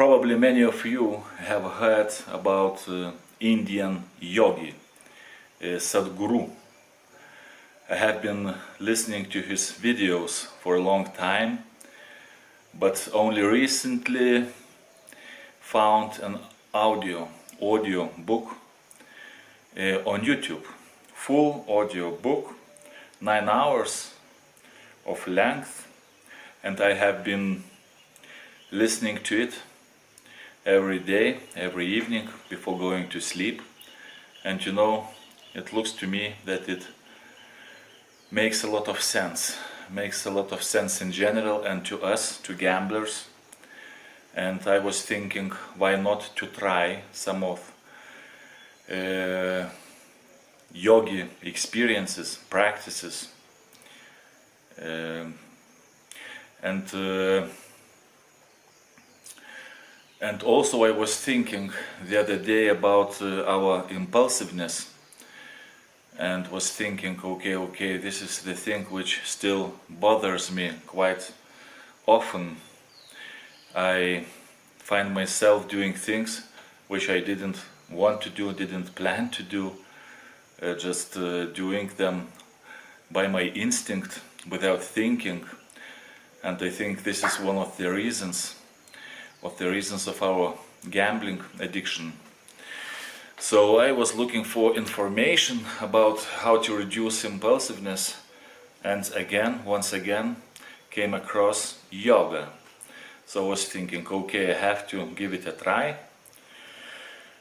Probably many of you have heard about Indian Yogi, Sadhguru. I have been listening to his videos for a long time, but only recently found an audio book on YouTube. Full audio book, 9 hours of length, and I have been listening to it every day, every evening before going to sleep. And you know, it looks to me that it makes a lot of sense. Makes a lot of sense in general and to us, to gamblers. And I was thinking, why not to try some of yogi experiences, practices. And also I was thinking the other day about our impulsiveness, and was thinking, okay, this is the thing which still bothers me quite often. I find myself doing things which I didn't want to do, didn't plan to do, just doing them by my instinct without thinking. And I think this is one of the reasons of our gambling addiction. So I was looking for information about how to reduce impulsiveness, and once again came across yoga. So I was thinking, okay, I have to give it a try.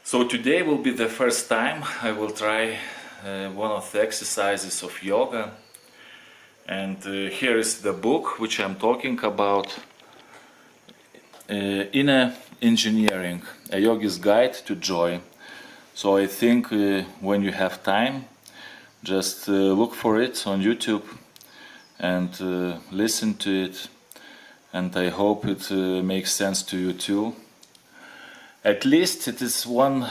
So today will be the first time I will try one of the exercises of yoga. And here is the book which I'm talking about. Inner Engineering, a yogi's guide to joy. So I think when you have time, just look for it on YouTube and listen to it, and I hope it makes sense to you too. At least it is one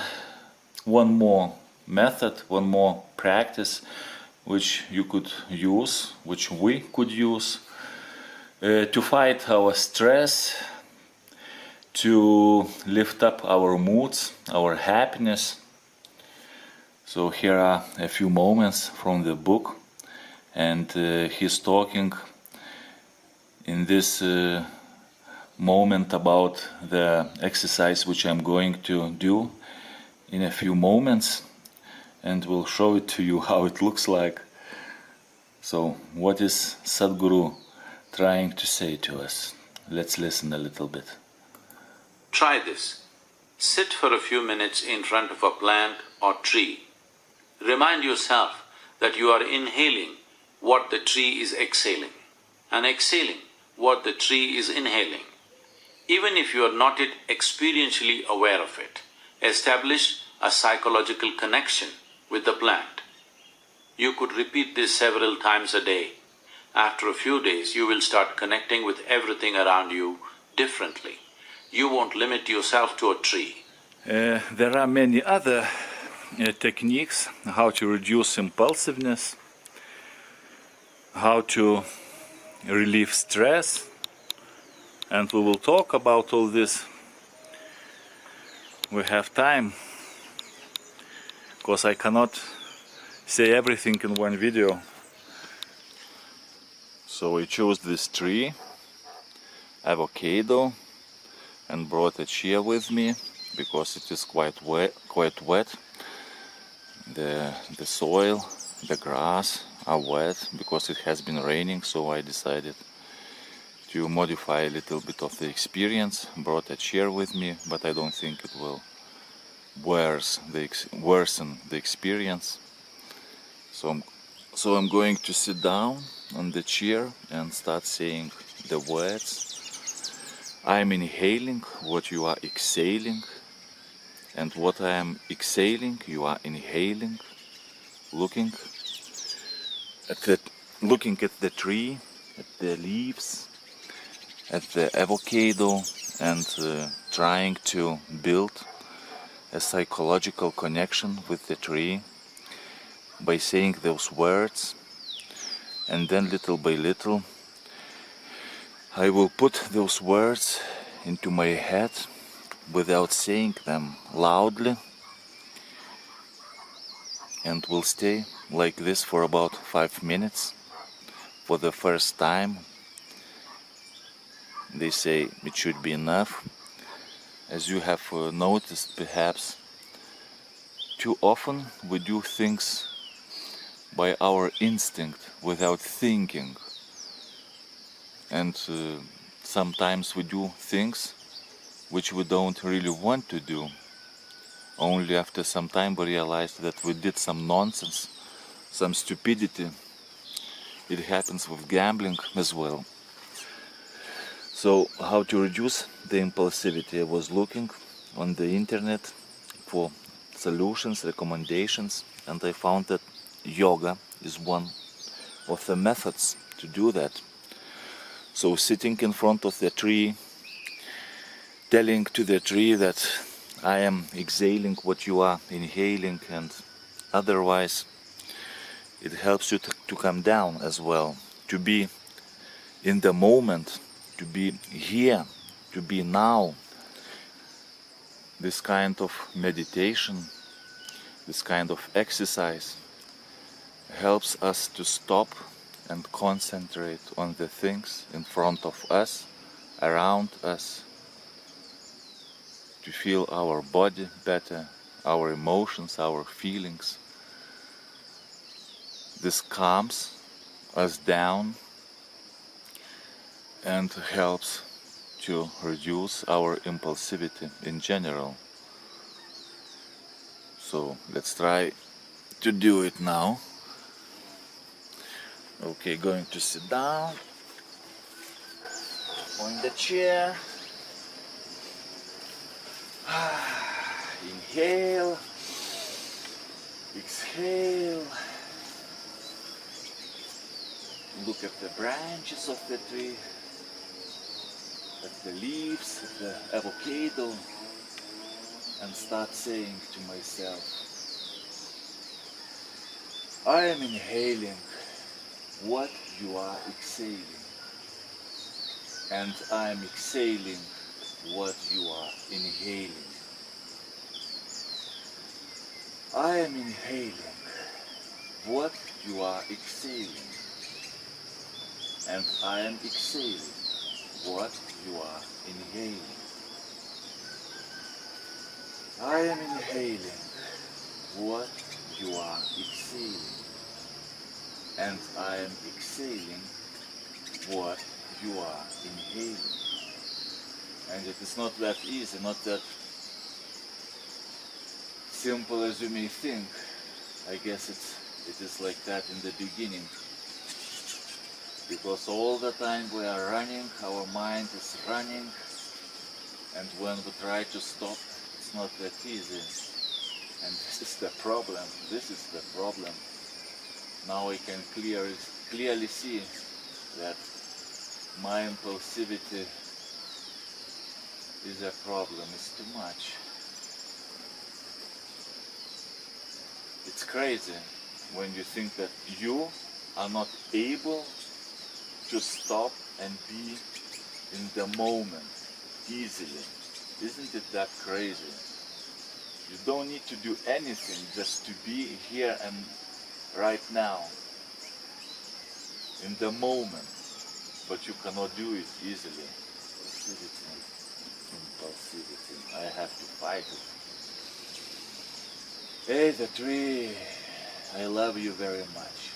more method, one more practice which you could use, which we could use to fight our stress, to lift up our moods, our happiness. So here are a few moments from the book, and he's talking in this moment about the exercise which I'm going to do in a few moments, and we'll show it to you how it looks like. So what is Sadhguru trying to say to us? Let's listen a little bit. Try this. Sit for a few minutes in front of a plant or tree. Remind yourself that you are inhaling what the tree is exhaling, and exhaling what the tree is inhaling. Even if you are not yet experientially aware of it, establish a psychological connection with the plant. You could repeat this several times a day. After a few days, you will start connecting with everything around you differently. You won't limit yourself to a tree. There are many other techniques how to reduce impulsiveness, how to relieve stress, and we will talk about all this. We have time, because I cannot say everything in one video. So I chose this tree, avocado, and brought a chair with me because it is quite wet. The soil, the grass are wet because it has been raining, so I decided to modify a little bit of the experience. Brought a chair with me, but I don't think it will worsen the experience. So I'm going to sit down on the chair and start saying the words. I'm inhaling what you are exhaling, and what I am exhaling you are inhaling. Looking at the tree, at the leaves, at the avocado, and trying to build a psychological connection with the tree by saying those words, and then little by little I will put those words into my head without saying them loudly, and we'll stay like this for about 5 minutes. For the first time, they say it should be enough. As you have noticed, perhaps, too often we do things by our instinct without thinking, and sometimes we do things which we don't really want to do. Only after some time we realize that we did some nonsense, some stupidity. It happens with gambling as well. So how to reduce the impulsivity? I was looking on the internet for solutions, recommendations, and I found that yoga is one of the methods to do that. So sitting in front of the tree, telling to the tree that I am exhaling what you are inhaling, and otherwise it helps you to come down as well, to be in the moment, to be here, to be now. This kind of meditation, this kind of exercise helps us to stop and concentrate on the things in front of us, around us, to feel our body better, our emotions, our feelings. This calms us down and helps to reduce our impulsivity in general. So let's try to do it now. Okay, going to sit down on the chair. Inhale, exhale. Look at the branches of the tree, at the leaves, at the avocado, and start saying to myself, I am inhaling what you are exhaling, and I am exhaling what you are inhaling. I am inhaling what you are exhaling, and I am exhaling what you are inhaling. I am inhaling what you are exhaling, and I am exhaling what you are inhaling. And it is not that easy, not that simple as you may think. I guess it is like that in the beginning. Because all the time we are running, our mind is running, and when we try to stop, it's not that easy. And this is the problem. This is the problem. Now I can clearly see that my impulsivity is a problem. It's too much. It's crazy when you think that you are not able to stop and be in the moment easily. Isn't it that crazy? You don't need to do anything, just to be here and right now, in the moment, but you cannot do it easily. Impulsivity. I have to fight it. Hey, the tree, I love you very much.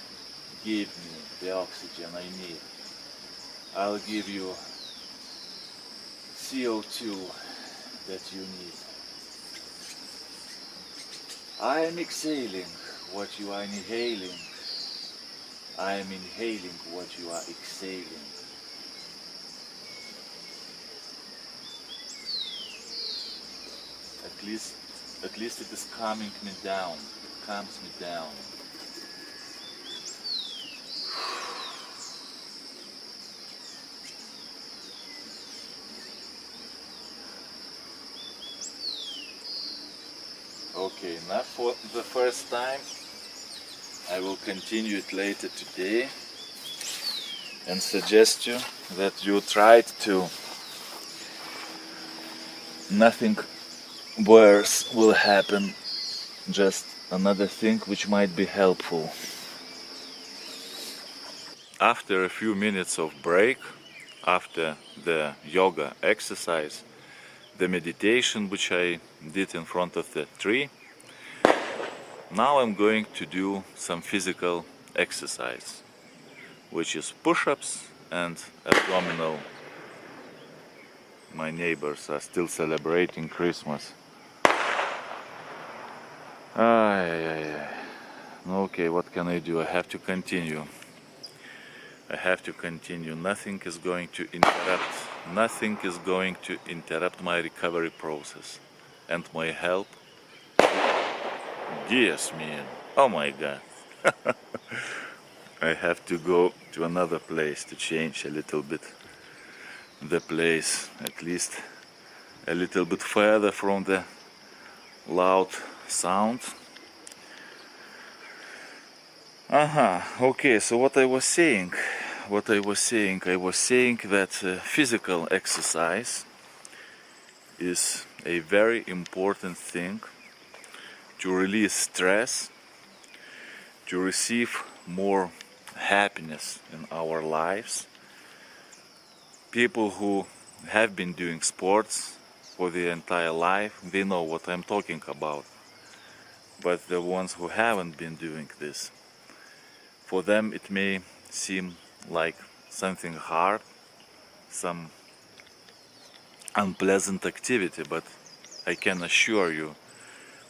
Give me the oxygen I need. I'll give you CO2 that you need. I am exhaling what you are inhaling. I am inhaling what you are exhaling. At least it is calming me down. It calms me down. Okay, not for the first time. I will continue it later today and suggest you that you try to nothing worse will happen, just another thing which might be helpful. After a few minutes of break, after the yoga exercise, the meditation which I did in front of the tree, now I'm going to do some physical exercise, which is push-ups and abdominal. My neighbors are still celebrating Christmas. Okay, what can I do? I have to continue. Nothing is going to interrupt my recovery process and my help. Yes, man. Oh my God. I have to go to another place to change a little bit the place, at least a little bit further from the loud sound. Okay, so what I was saying that physical exercise is a very important thing to release stress, to receive more happiness in our lives. People who have been doing sports for their entire life, they know what I'm talking about. But the ones who haven't been doing this, for them it may seem like something hard, some unpleasant activity, but I can assure you,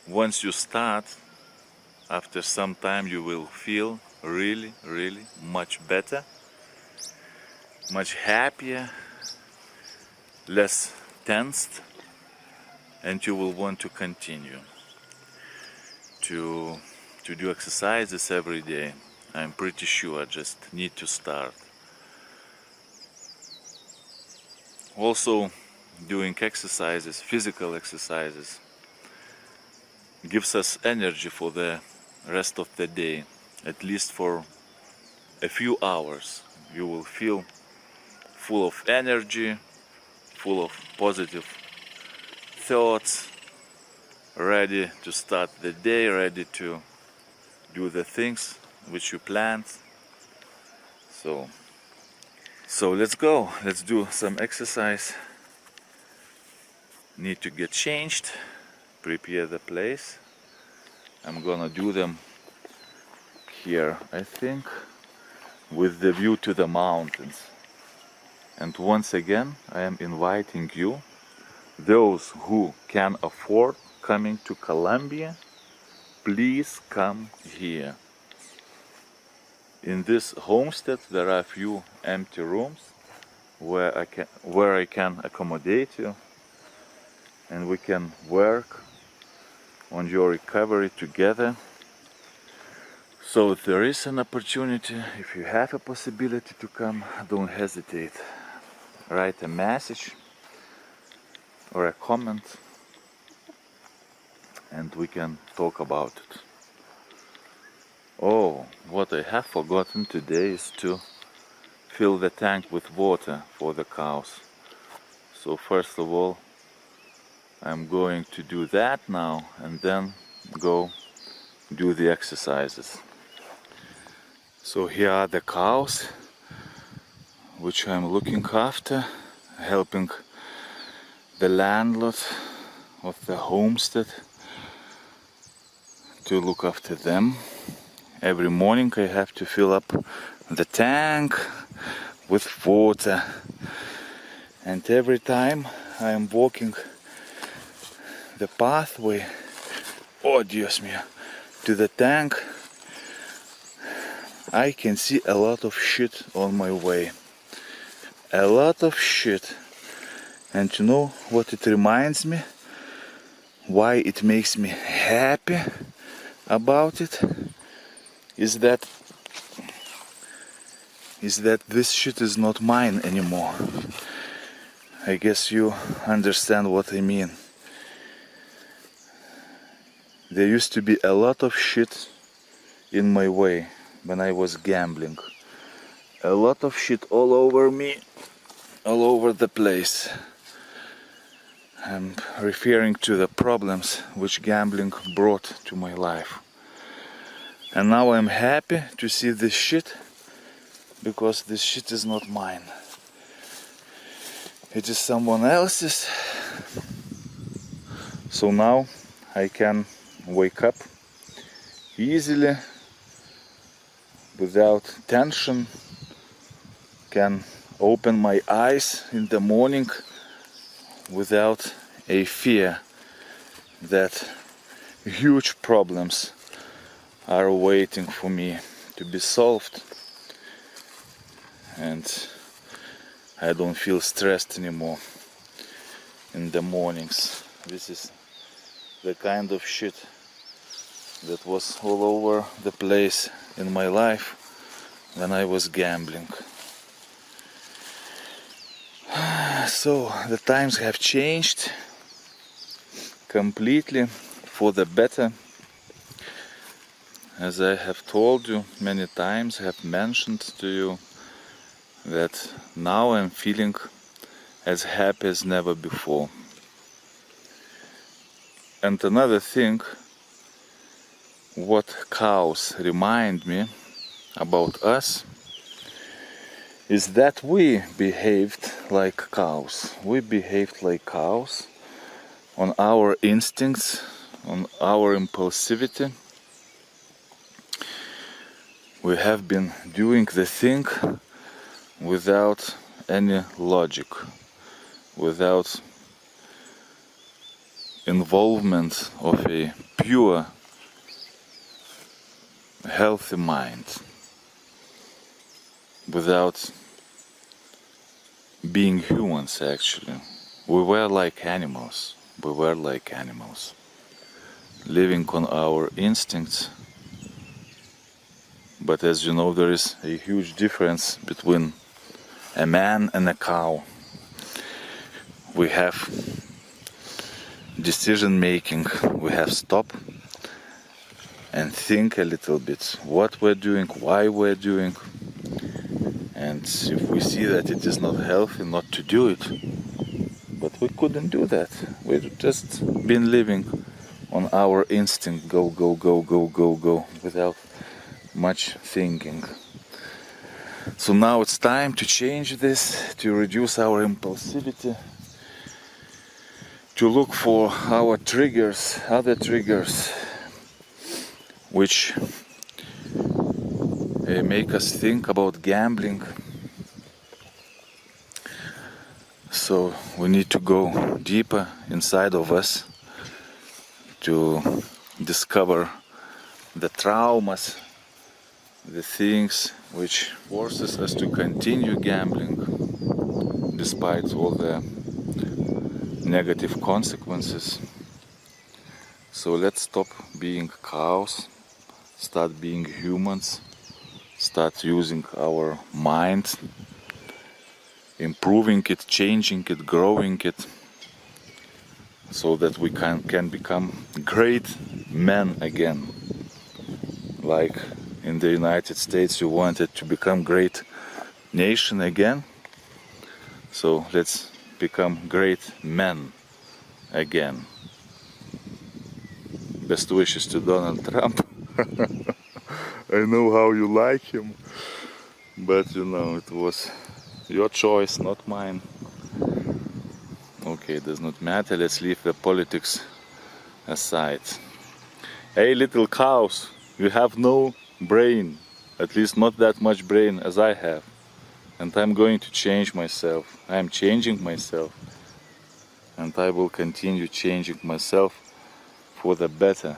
once you start, after some time you will feel really, really much better, much happier, less tensed, and you will want to continue to do exercises every day. I'm pretty sure I just need to start. Also, doing exercises, physical exercises, gives us energy for the rest of the day, at least for a few hours. You will feel full of energy, full of positive thoughts, ready to start the day, ready to do the things which you planned. So let's go, let's do some exercise. Need to get changed, prepare the place. I'm gonna do them here, I think, with the view to the mountains. And once again, I am inviting you, those who can afford coming to Colombia, please come here. In this homestead there are a few empty rooms where I can accommodate you, and we can work on your recovery together. So if there is an opportunity, if you have a possibility to come, don't hesitate. Write a message or a comment and we can talk about it. Oh, what I have forgotten today is to fill the tank with water for the cows. So first of all, I'm going to do that now and then go do the exercises. So here are the cows which I'm looking after, helping the landlord of the homestead to look after them. Every morning I have to fill up the tank with water, and every time I am walking the pathway, oh Dios mío, to the tank, I can see a lot of shit on my way. A lot of shit. And you know what it reminds me? Why it makes me happy about it? Is that this shit is not mine anymore. I guess you understand what I mean. There used to be a lot of shit in my way when I was gambling. A lot of shit all over me, all over the place. I'm referring to the problems which gambling brought to my life. And now I'm happy to see this shit, because this shit is not mine. It is someone else's. So now I can wake up easily, without tension, can open my eyes in the morning without a fear that huge problems are waiting for me to be solved, and I don't feel stressed anymore in the mornings. This is the kind of shit that was all over the place in my life when I was gambling. So the times have changed completely for the better. As I have told you many times, have mentioned to you, that now I'm feeling as happy as never before. And another thing, what cows remind me about us, is that we behaved like cows. We behaved like cows on our instincts, on our impulsivity. We have been doing the thing without any logic, without involvement of a pure, healthy mind, without being humans actually. We were like animals. We were like animals, living on our instincts. But as you know, there is a huge difference between a man and a cow. We have decision making. We have stop and think a little bit what we're doing, why we're doing, and if we see that it is not healthy, not to do it. But we couldn't do that. We've just been living on our instinct, go, go, go, go, go, go, without much thinking. So now it's time to change this, to reduce our impulsivity, to look for our triggers, other triggers, which make us think about gambling. So we need to go deeper inside of us to discover the traumas, the things which forces us to continue gambling despite all the negative consequences. So let's stop being cows, start being humans, start using our mind, improving it, changing it, growing it, so that we can become great men again. Like in the United States, you wanted to become great nation again. So let's become great men again. Best wishes to Donald Trump. I know how you like him, but you know, it was your choice, not mine. Okay, it does not matter, let's leave the politics aside. Hey little cows, you have no brain, at least not that much brain as I have. And I'm going to change myself. I am changing myself. And I will continue changing myself for the better.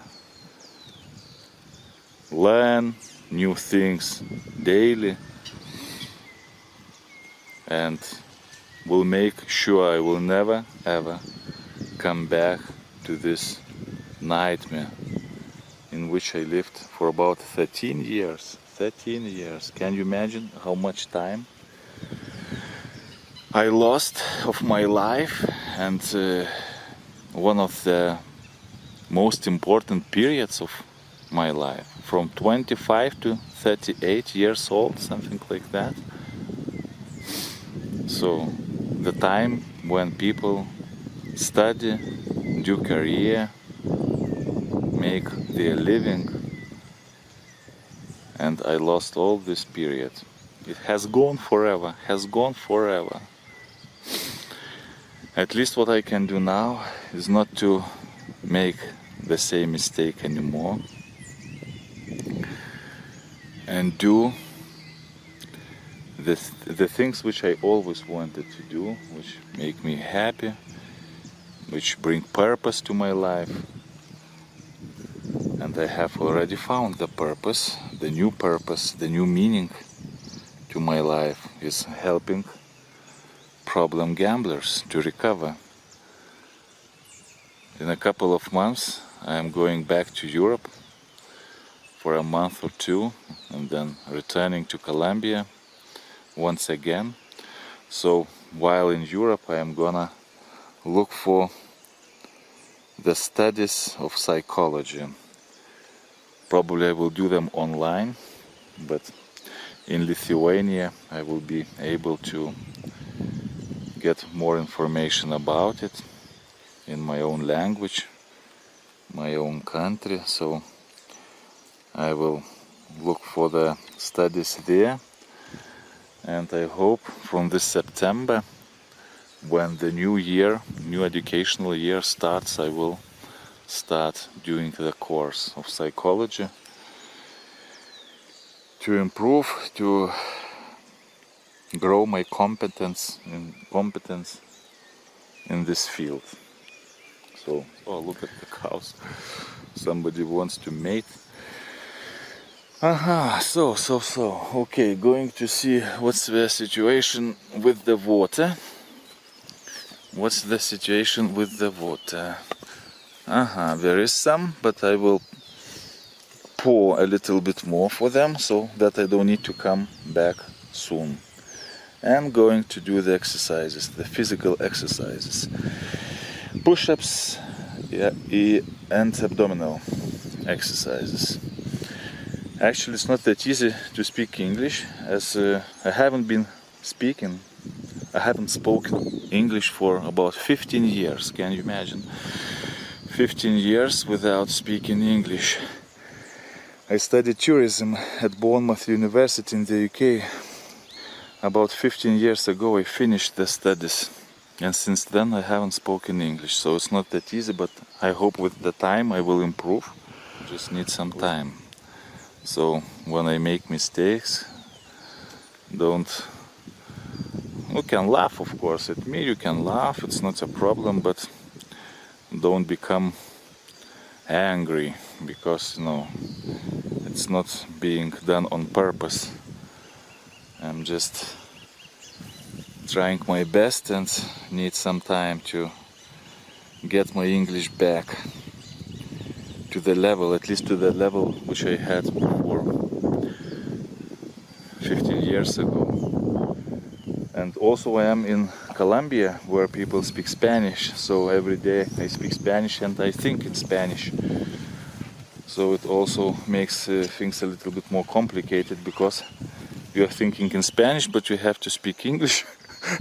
Learn new things daily. And will make sure I will never ever come back to this nightmare in which I lived for about 13 years. 13 years. Can you imagine how much time I lost of my life? And one of the most important periods of my life, from 25 to 38 years old, something like that. So the time when people study, do career, make their living, and I lost all this period. It has gone forever, At least what I can do now is not to make the same mistake anymore and do the things which I always wanted to do, which make me happy, which bring purpose to my life. And I have already found the purpose, the new meaning to my life is helping problem gamblers to recover. In a couple of months I am going back to Europe for a month or two and then returning to Colombia once again. So while in Europe I am gonna look for the studies of psychology. Probably I will do them online, but in Lithuania I will be able to get more information about it in my own language, my own country. So I will look for the studies there, and I hope from this September, when the new educational year starts, I will start doing the course of psychology to improve, to grow my competence in this field. So, oh, look at the cows. Somebody wants to mate. So, okay, going to see what's the situation with the water. What's the situation with the water? There is some, but I will pour a little bit more for them so that I don't need to come back soon. I'm going to do the exercises, the physical exercises. Push-ups and abdominal exercises. Actually, it's not that easy to speak English, as I haven't spoken English for about 15 years. Can you imagine? 15 years without speaking English. I studied tourism at Bournemouth University in the UK. About 15 years ago I finished the studies, and since then I haven't spoken English, so it's not that easy, but I hope with the time I will improve. Just need some time. So when I make mistakes, you can laugh, of course, at me, you can laugh, it's not a problem, but don't become angry, because it's not being done on purpose. I'm just trying my best and need some time to get my English back to the level, at least to the level which I had before 15 years ago. And also I am in Colombia, where people speak Spanish, so every day I speak Spanish and I think in Spanish. So it also makes things a little bit more complicated, because you are thinking in Spanish but you have to speak English.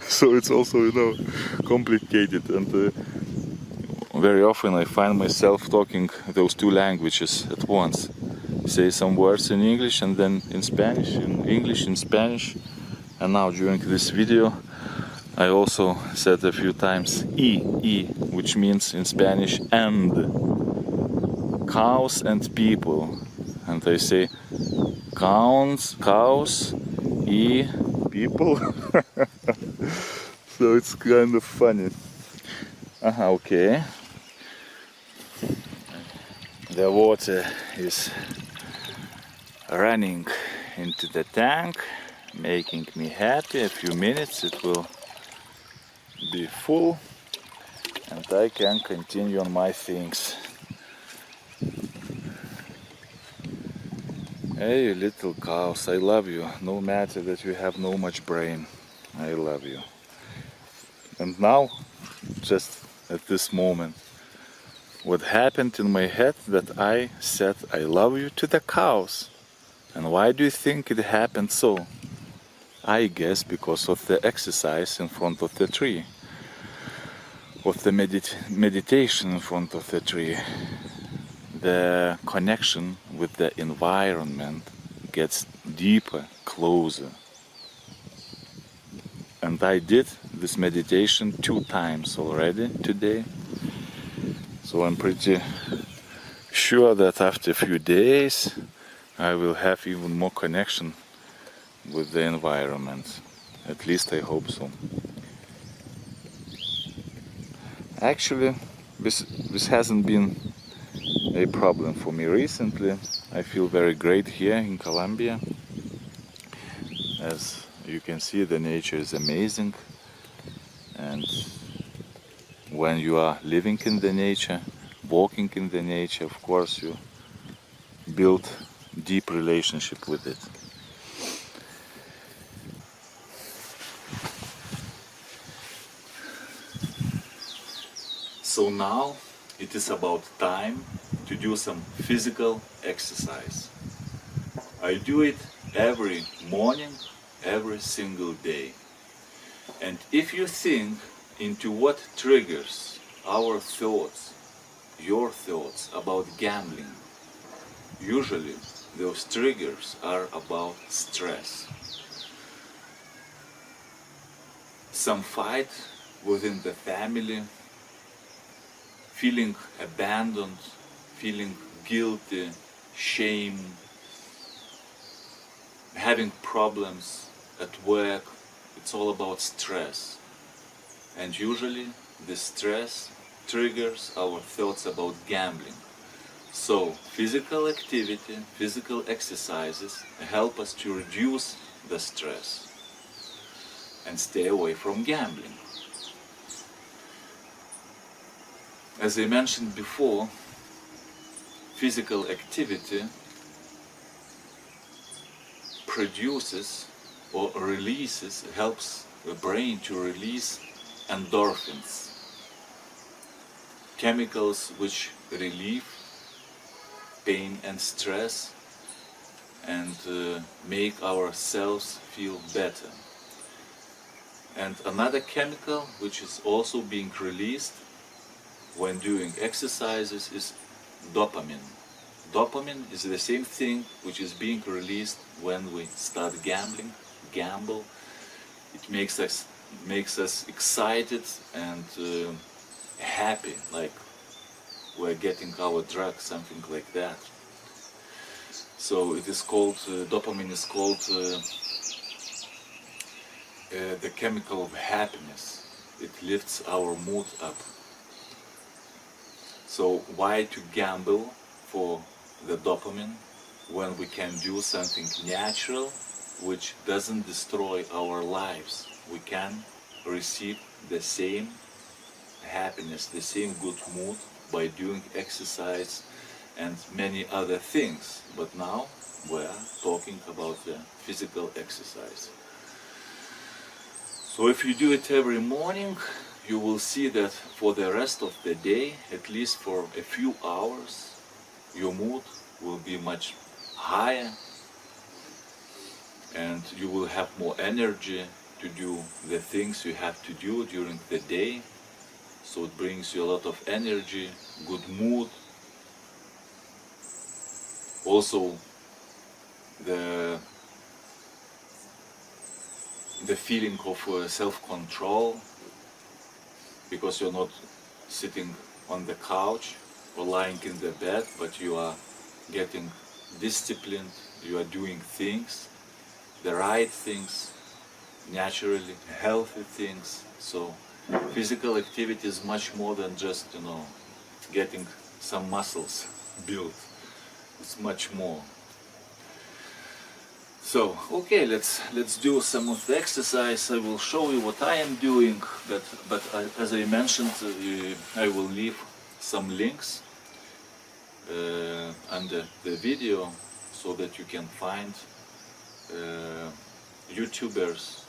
So it's also complicated, and very often I find myself talking those two languages at once. Say some words in English and then in Spanish, in English, in Spanish. And now during this video I also said a few times E, which means in Spanish and, cows and people. And I say cows, E, people. So it's kind of funny. Okay. The water is running into the tank, making me happy. A few minutes it will be full and I can continue on my things. Hey, you little cows, I love you, no matter that you have no much brain. I love you. And now, just at this moment, what happened in my head, that I said I love you to the cows. And why do you think it happened so? I guess because of the exercise in front of the tree. of the meditation in front of the tree, the connection with the environment gets deeper, closer. And I did this meditation 2 times already today, so I'm pretty sure that after a few days I will have even more connection with the environment. At least I hope so. Actually, this hasn't been a problem for me recently. I feel very great here in Colombia. As you can see, the nature is amazing, and when you are living in the nature, walking in the nature, of course you build deep relationship with it. So now it is about time to do some physical exercise. I do it every morning, every single day. And if you think into what triggers our thoughts, your thoughts about gambling, usually those triggers are about stress. Some fight within the family, feeling abandoned, feeling guilty, shame, having problems at work. It's all about stress. And usually the stress triggers our thoughts about gambling. So physical activity, physical exercises help us to reduce the stress and stay away from gambling. As I mentioned before, physical activity produces or releases, helps the brain to release endorphins, chemicals which relieve pain and stress and make ourselves feel better. And another chemical which is also being released when doing exercises is dopamine. Dopamine is the same thing which is being released when we start gamble. It makes us excited and happy, like we're getting our drug, something like that. So it is called, dopamine is called the chemical of happiness. It lifts our mood up. So why to gamble for the dopamine when we can do something natural which doesn't destroy our lives? We can receive the same happiness, the same good mood by doing exercise and many other things. But now we're talking about the physical exercise. So if you do it every morning, you will see that for the rest of the day, at least for a few hours, your mood will be much higher and you will have more energy to do the things you have to do during the day. So it brings you a lot of energy, good mood. Also the feeling of self-control, because you're not sitting on the couch or lying in the bed, but you are getting disciplined, you are doing things, the right things, naturally healthy things. So physical activity is much more than just, getting some muscles built. It's much more. So, okay, let's do some of the exercise. I will show you what I am doing, but as I mentioned, I will leave some links under the video so that you can find YouTubers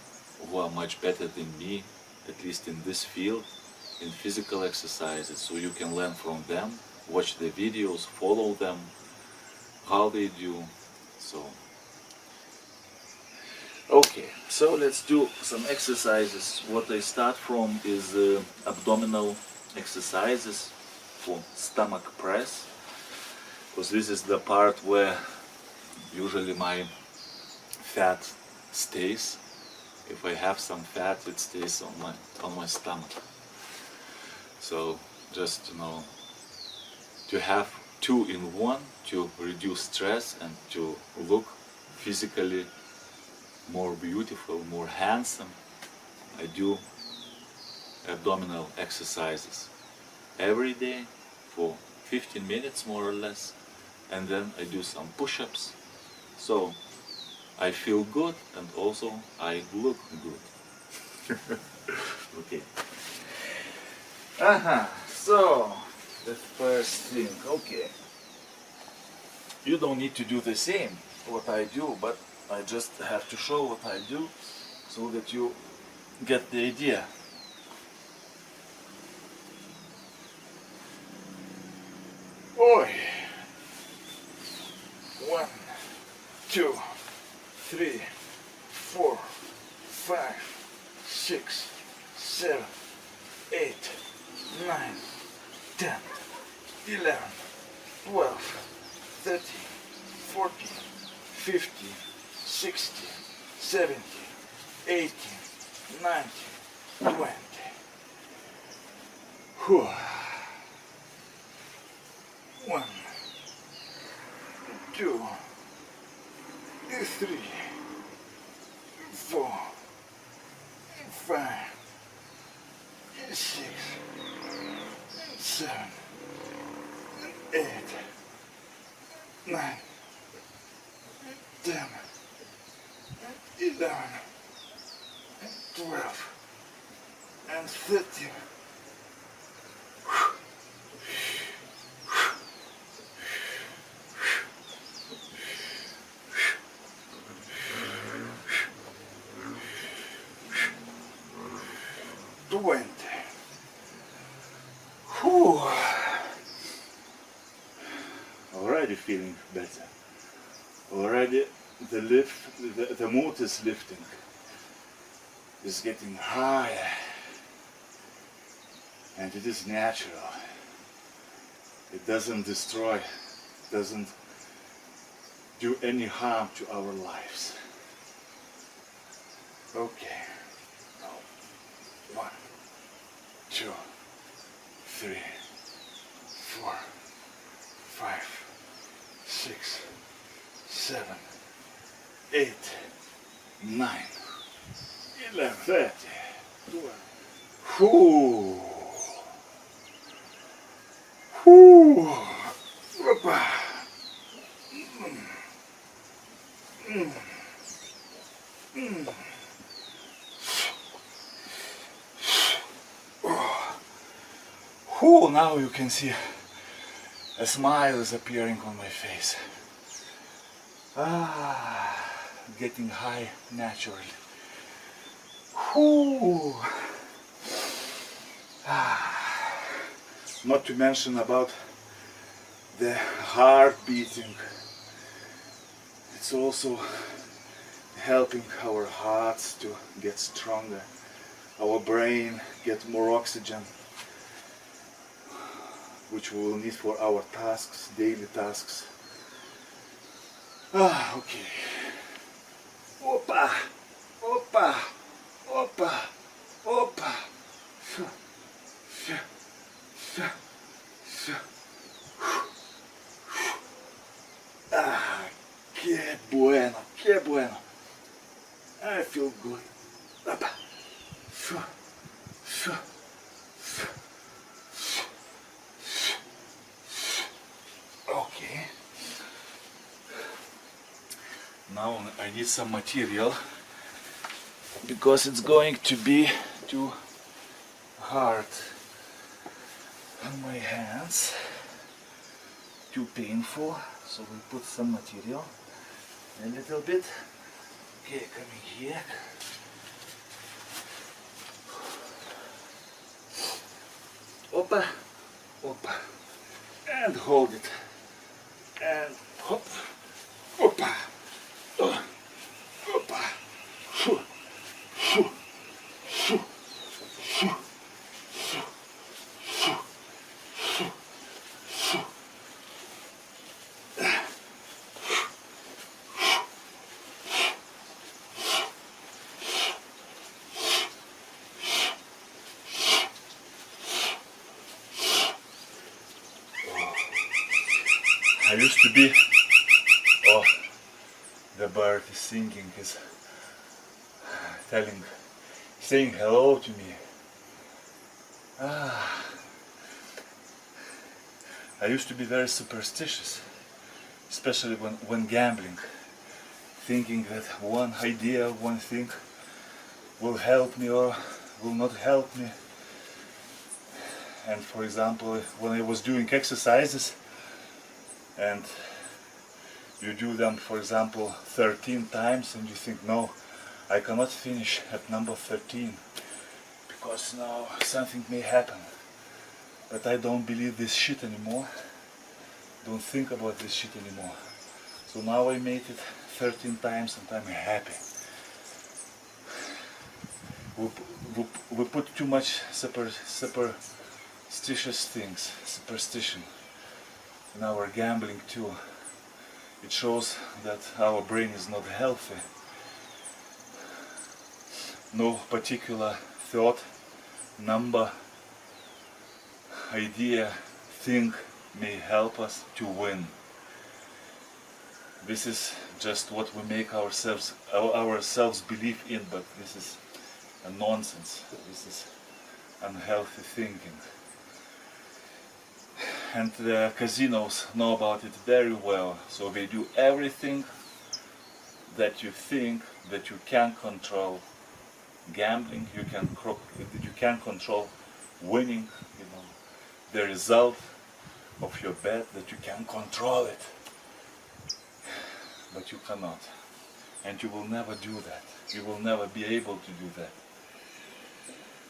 who are much better than me, at least in this field, in physical exercises, so you can learn from them, watch the videos, follow them, how they do. So Okay, so let's do some exercises. What I start from is abdominal exercises for stomach press, because this is the part where usually my fat stays. If I have some fat, it stays on my stomach. So just to have two in one, to reduce stress and to look physically more beautiful, more handsome, I do abdominal exercises every day for 15 minutes more or less, and then I do some push-ups, so I feel good and also I look good. Okay. So the first thing, okay, you don't need to do the same what I do, but I just have to show what I do so that you get the idea. Oi! 1, 2, 3, 4, 5, 6, 7, 8, 9, 10, 11, 12, 13, 14, 15, 16, 17, 18, 19, 20. Whew. 1, 2, 3, 4, 5, 6, 7, 8, 9, 10, 11, 12, and 13. Whew. Already feeling better. Already the mood is lifting. It's getting higher. And it is natural. It doesn't destroy, doesn't do any harm to our lives. Okay. Now, 1, 2, 3, 4, 5, 6, 7, 8, 9, 11, 30, 12. Whoo! Whoo! Opa! Whoo! Now you can see a smile is appearing on my face. Getting high naturally. Whoo! Not to mention about the heart beating. It's also helping our hearts to get stronger, our brain get more oxygen, which we will need for our tasks, daily tasks. Okay. Opa! Opa! Opa! Opa! Que bueno, que bueno. I feel good. Opa. Okay. Now I need some material because it's going to be too hard on my hands, too painful, so we put some material a little bit. Okay, coming here. Opa, opa, and hold it, and hop, opa, opa, used to be, oh, the bird is singing, is saying hello to me. I used to be very superstitious, especially when gambling, thinking that one idea, one thing will help me or will not help me. And for example, when I was doing exercises and you do them, for example, 13 times and you think, no, I cannot finish at number 13 because now something may happen. But I don't believe this shit anymore. Don't think about this shit anymore. So now I made it 13 times and I'm happy. We put too much superstitious things, superstition in our gambling too. It shows that our brain is not healthy. No particular thought, number, idea, thing may help us to win. This is just what we make ourselves believe in, but this is a nonsense. This is unhealthy thinking. And the casinos know about it very well, so they do everything that you think that you can control. Gambling, you can control winning, the result of your bet, that you can control it. But you cannot. And you will never do that. You will never be able to do that.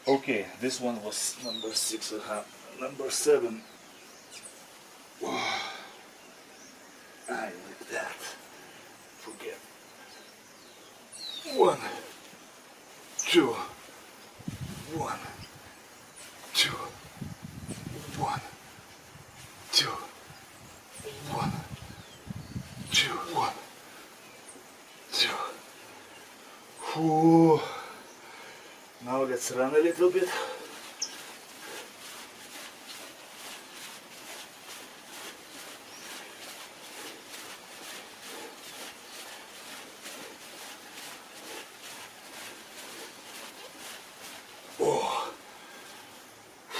Okay, this one was number 6. Number 7. I like that. Forget. 1, 2, 1, 2, 1, 2, 1, 2, 1, 2. Whew. Now let's run a little bit.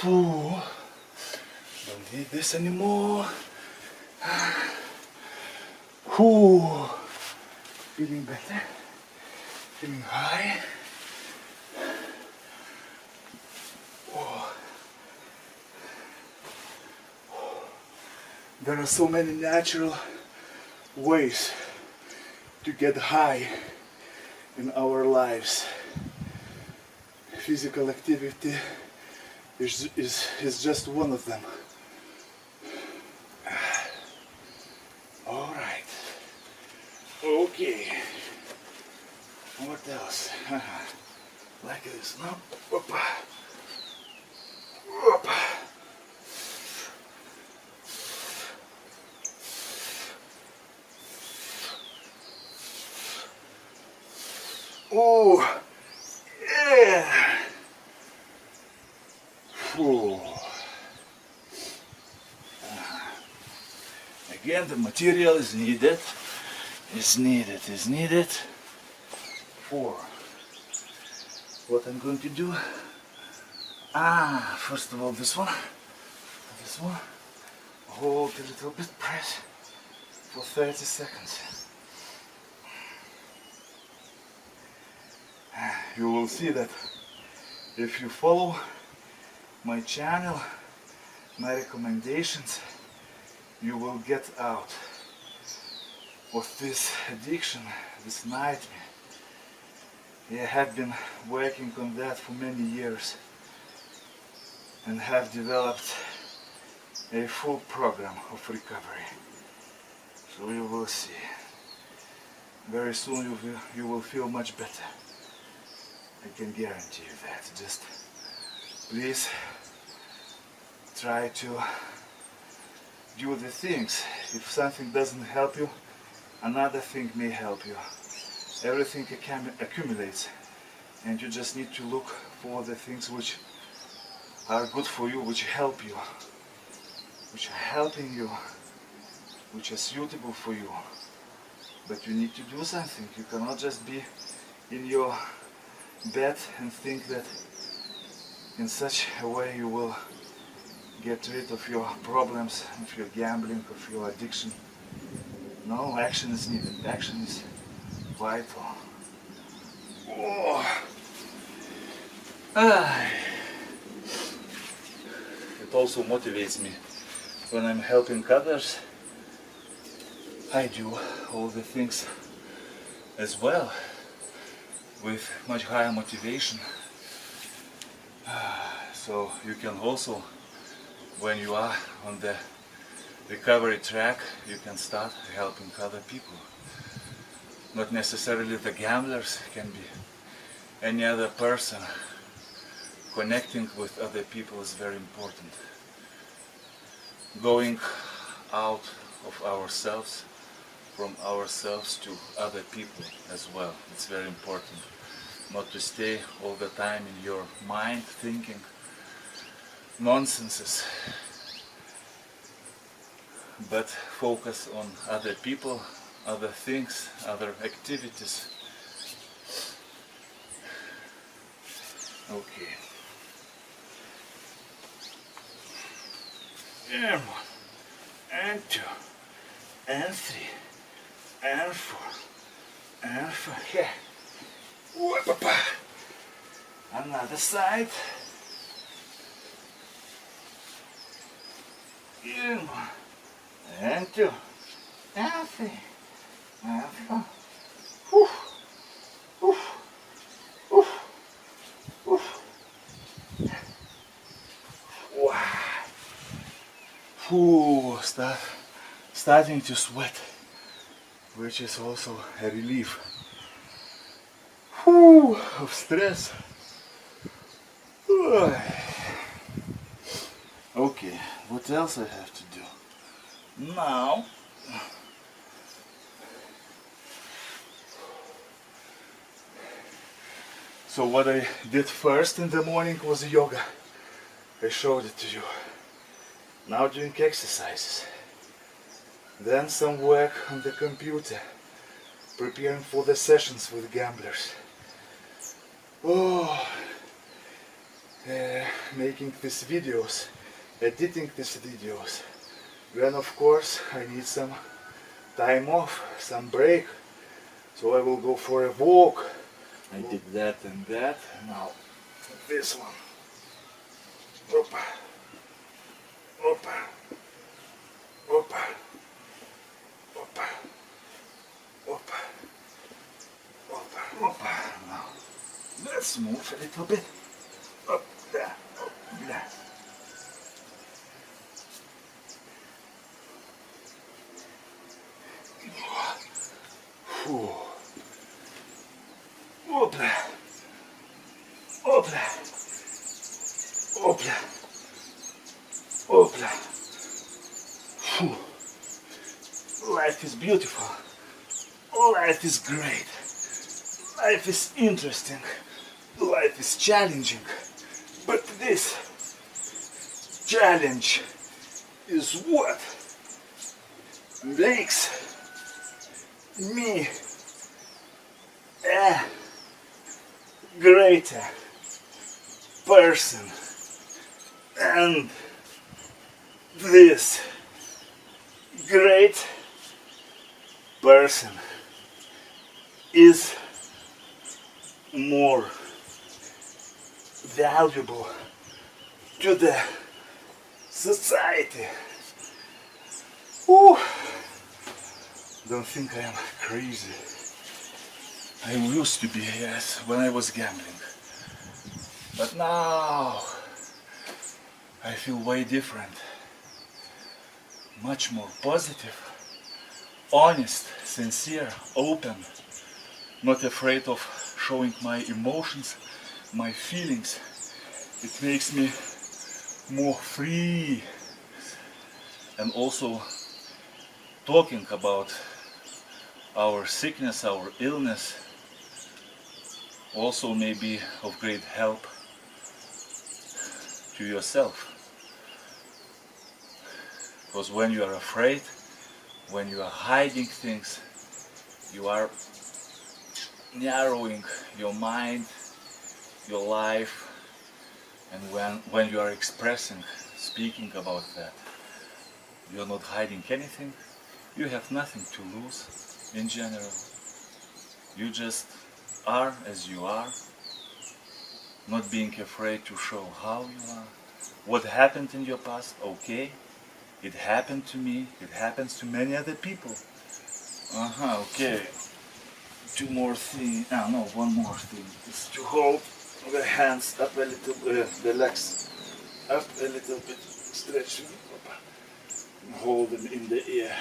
Whew. Don't need this anymore. Whew. Feeling better. Feeling high. Oh. There are so many natural ways to get high in our lives. Physical activity is just one of them. All right. Okay. What else? Like this, no? Opa. Opa. Oh, yeah. Whew. Again, the material is needed. Is needed. 4. What I'm going to do? First of all, this one. Hold a little bit, press for 30 seconds. You will see that if you follow my channel, my recommendations, you will get out of this addiction, this nightmare. I have been working on that for many years and have developed a full program of recovery. So you will see. Very soon you will feel much better. I can guarantee you that. Just please try to do the things. If something doesn't help you, another thing may help you. Everything accumulates, and you just need to look for the things which are good for you, which help you, which are helping you which is suitable for you. But you need to do something. You cannot just be in your bed and think that in such a way you will get rid of your problems, of your gambling, of your addiction. No, action is needed. Action is vital. Oh. It also motivates me when I'm helping others. I do all the things as well with much higher motivation. So you can also, when you are on the recovery track, you can start helping other people. Not necessarily the gamblers, can be any other person. Connecting with other people is very important. Going out of ourselves, from ourselves to other people as well. It's very important. Not to stay all the time in your mind thinking nonsenses, but focus on other people, other things, other activities. Okay. And 1, and 2, and 3, and 4, and 5. Yeah. Whoop-a-pa. Another side. And 1, and 2, and 3, and 4. Whew. Whew. Whew. Whew. Wow. Whew. Starting to sweat, which is also a relief. Whew. Of stress. Okay, what else I have to do? Now, so what I did first in the morning was yoga. I showed it to you. Now doing exercises. Then some work on the computer, preparing for the sessions with gamblers. Oh, making these videos, editing these videos. Then of course I need some time off, some break. So I will go for a walk. I did that and that. Now this one. Opa. Opa. Opa. Opa. Opa. Opa. Opa. Now let's move a little bit. Up there. Up there. Whew. Opla. Opla. Opla. Opla. Whew. Life is beautiful. Life is great. Life is interesting. Life is challenging. But this challenge is what makes me a greater person. And this great person is more valuable to the society. Ooh. Don't think I am crazy. I used to be, yes, when I was gambling. But now I feel way different. Much more positive, honest, sincere, open. Not afraid of showing my emotions, my feelings. It makes me more free. And also talking about our sickness, our illness, also may be of great help to yourself. Because when you are afraid, when you are hiding things, you are narrowing your mind, your life, and when you are expressing, speaking about that, you're not hiding anything, you have nothing to lose in general. You just are as you are, not being afraid to show how you are. What happened in your past, okay, it happened to me, it happens to many other people. Okay. Two more things, no, one more thing, is to hold the hands up a little, the legs up a little bit, stretching, hold them in the air.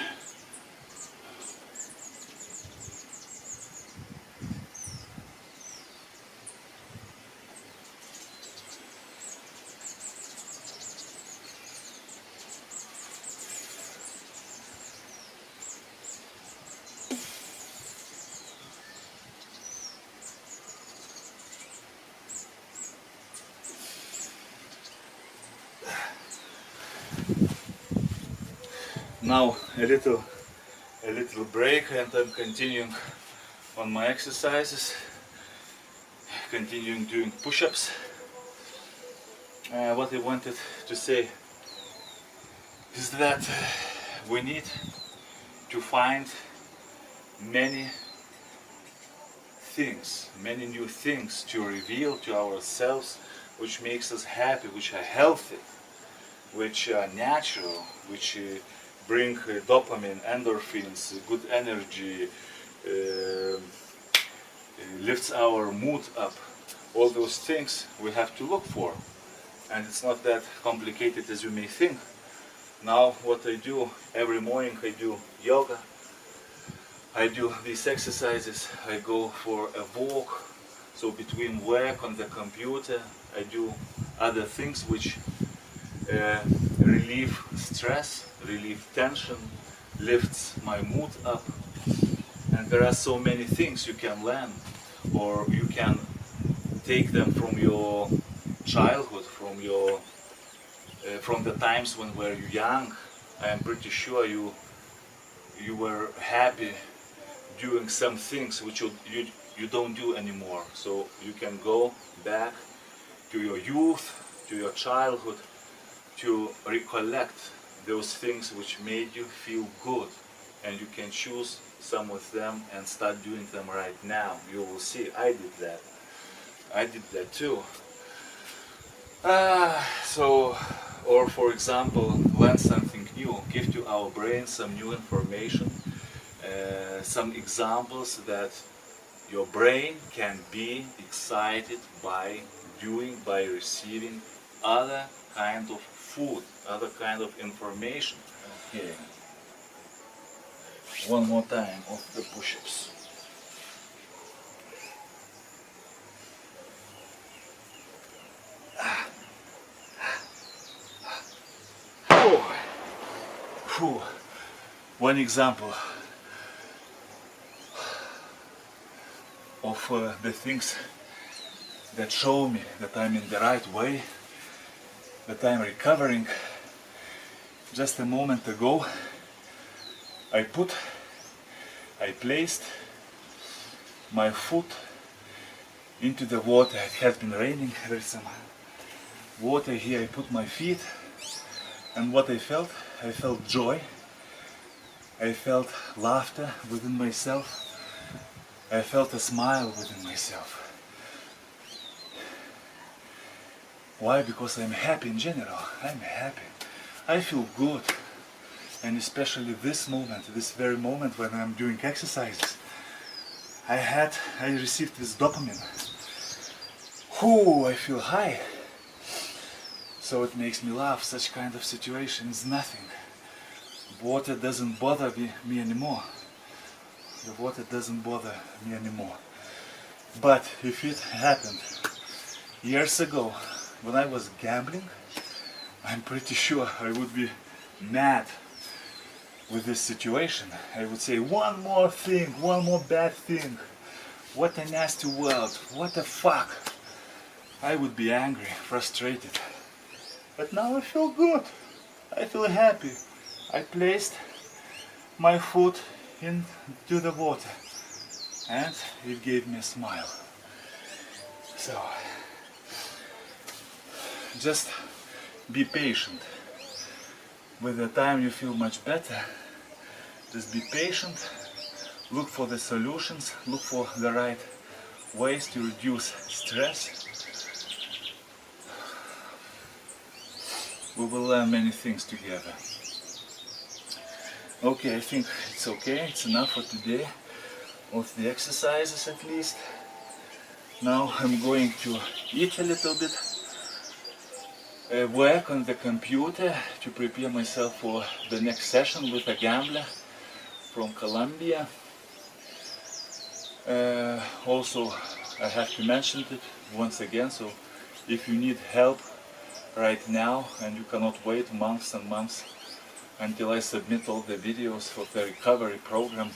Now a little break, and I'm continuing on my exercises, continuing doing push-ups. What I wanted to say is that we need to find many things, many new things to reveal to ourselves, which makes us happy, which are healthy, which are natural, which bring dopamine, endorphins, good energy, lifts our mood up. All those things we have to look for, and it's not that complicated as you may think. Now what I do every morning, I do yoga, I do these exercises, I go for a walk, so between work on the computer I do other things which relieve stress, relieve tension, lifts my mood up. And there are so many things you can learn, or you can take them from your childhood, from the times when were you young. I am pretty sure you were happy doing some things which you don't do anymore. So you can go back to your youth, to your childhood, to recollect those things which made you feel good, and you can choose some of them and start doing them right now. You will see, I did that too. Or for example, learn something new, give to our brain some new information, some examples that your brain can be excited by doing, by receiving other kind of food, other kind of information. Okay. One more time of the push-ups. One example of the things that show me that I'm in the right way, that I'm recovering. Just a moment ago I placed my foot into the water. It has been raining, there is some water here. I put my feet, and what I felt joy, I felt laughter within myself, I felt a smile within myself. Why? Because I'm happy in general. I'm happy. I feel good. And especially this moment, this very moment when I'm doing exercises, I received this dopamine. I feel high. So it makes me laugh. Such kind of situation is nothing. Water doesn't bother me anymore. The water doesn't bother me anymore. But if it happened years ago, when I was gambling, I'm pretty sure I would be mad with this situation. I would say, one more thing, one more bad thing. What a nasty world, what the fuck. I would be angry, frustrated. But now I feel good. I feel happy. I placed my foot into the water, and it gave me a smile. So just be patient. With the time you feel much better. Just be patient, look for the solutions, look for the right ways to reduce stress. We will learn many things together. Okay, I think it's okay, it's enough for today, of the exercises at least. Now I'm going to eat a little bit, work on the computer to prepare myself for the next session with a gambler from Colombia. Also, I have to mention it once again, so if you need help right now and you cannot wait months and months until I submit all the videos for the recovery program,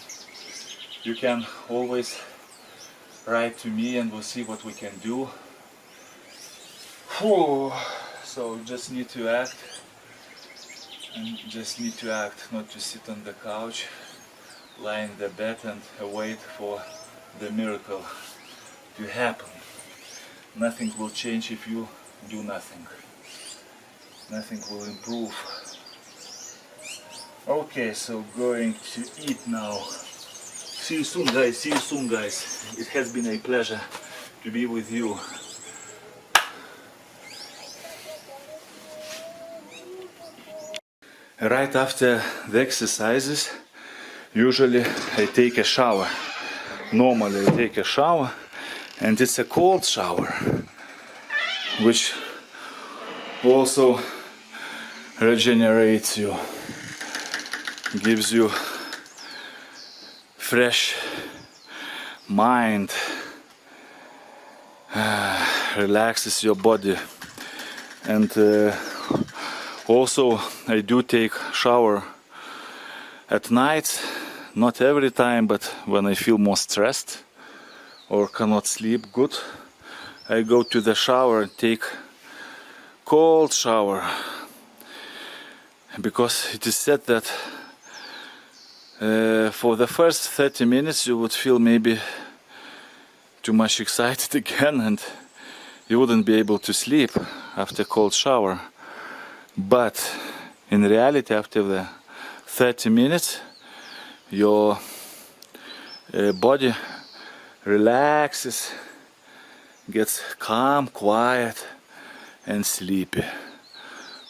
you can always write to me and we'll see what we can do. So you just need to act, and just need to act, not to sit on the couch, lie in the bed and wait for the miracle to happen. Nothing will change if you do nothing. Nothing will improve. Okay, so going to eat now. See you soon, guys. See you soon, guys. It has been a pleasure to be with you. Right after the exercises, usually I take a shower. Normally I take a shower, and it's a cold shower, which also regenerates you, gives you fresh mind, relaxes your body. And also I do take shower at night, not every time, but when I feel more stressed or cannot sleep good, I go to the shower and take cold shower, because it is said that for the first 30 minutes you would feel maybe too much excited again and you wouldn't be able to sleep after cold shower. But in reality, after the 30 minutes, your body relaxes, gets calm, quiet and sleepy.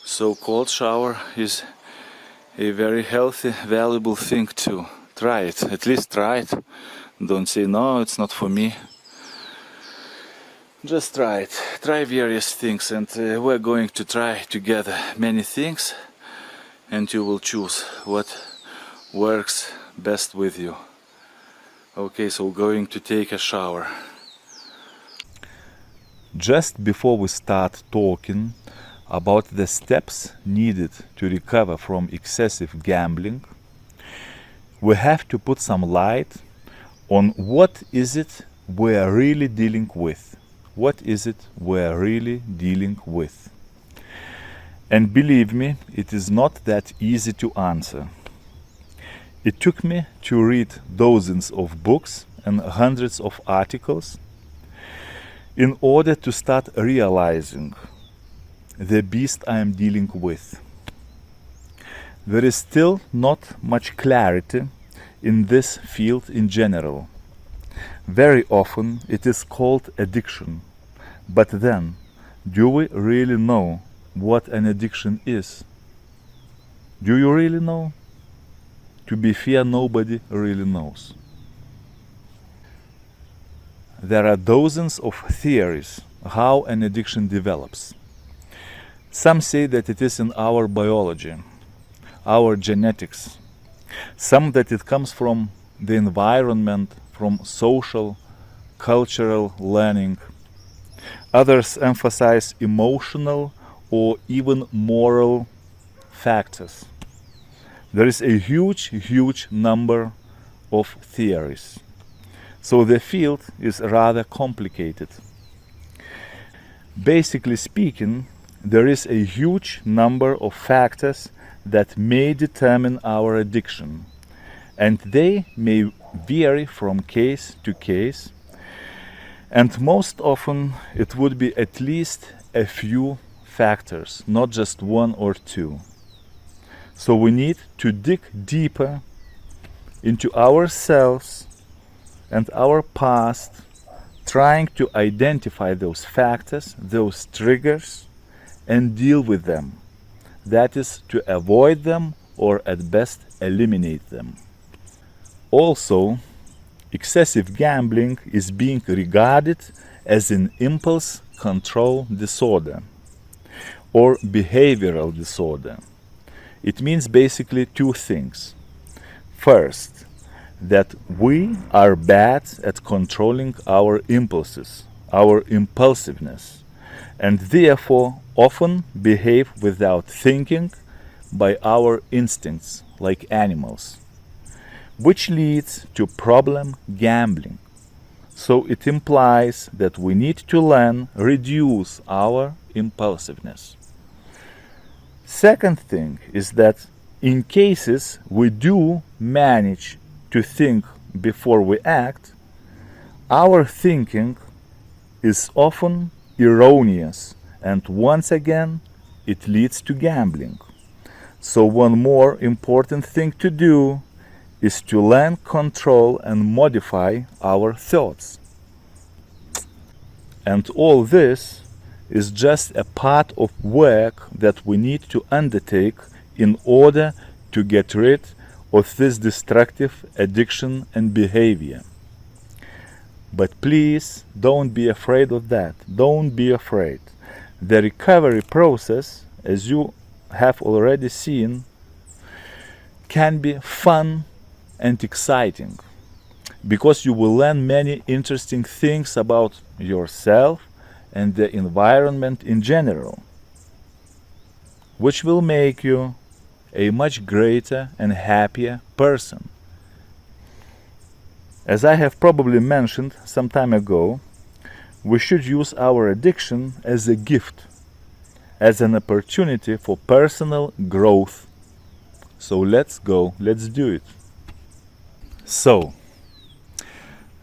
So cold shower is a very healthy, valuable thing to try it. At least try it. Don't say, no, it's not for me. Just try it. Try various things, and we're going to try together many things, and you will choose what works best with you. Okay, so we're going to take a shower. Just before we start talking about the steps needed to recover from excessive gambling, we have to put some light on what is it we're really dealing with. What is it we're really dealing with? And believe me, it is not that easy to answer. It took me to read dozens of books and hundreds of articles in order to start realizing the beast I am dealing with. There is still not much clarity in this field in general. Very often it is called addiction, but then, do we really know what an addiction is? Do you really know? To be fair, nobody really knows. There are dozens of theories how an addiction develops. Some say that it is in our biology, our genetics. Some that it comes from the environment, from social, cultural learning. Others emphasize emotional or even moral factors. There is a huge number of theories. So the field is rather complicated. Basically speaking, there is a huge number of factors that may determine our addiction, and they may vary from case to case, and most often it would be at least a few factors, not just one or two. So we need to dig deeper into ourselves and our past, trying to identify those factors, those triggers, and deal with them. That is, to avoid them or at best eliminate them. Also, excessive gambling is being regarded as an impulse control disorder or behavioral disorder. It means basically two things. First, that we are bad at controlling our impulses, our impulsiveness, and therefore often behave without thinking by our instincts like animals, which leads to problem gambling. So it implies that we need to learn reduce our impulsiveness. Second thing is that in cases we do manage to think before we act, our thinking is often erroneous, and once again it leads to gambling. So one more important thing to do is to learn control and modify our thoughts. And all this is just a part of work that we need to undertake in order to get rid of this destructive addiction and behavior. But please don't be afraid of that. Don't be afraid. The recovery process, as you have already seen, can be fun and exciting because you will learn many interesting things about yourself and the environment in general, which will make you a much greater and happier person. As I have probably mentioned some time ago, we should use our addiction as a gift, as an opportunity for personal growth. So let's go, let's do it. So,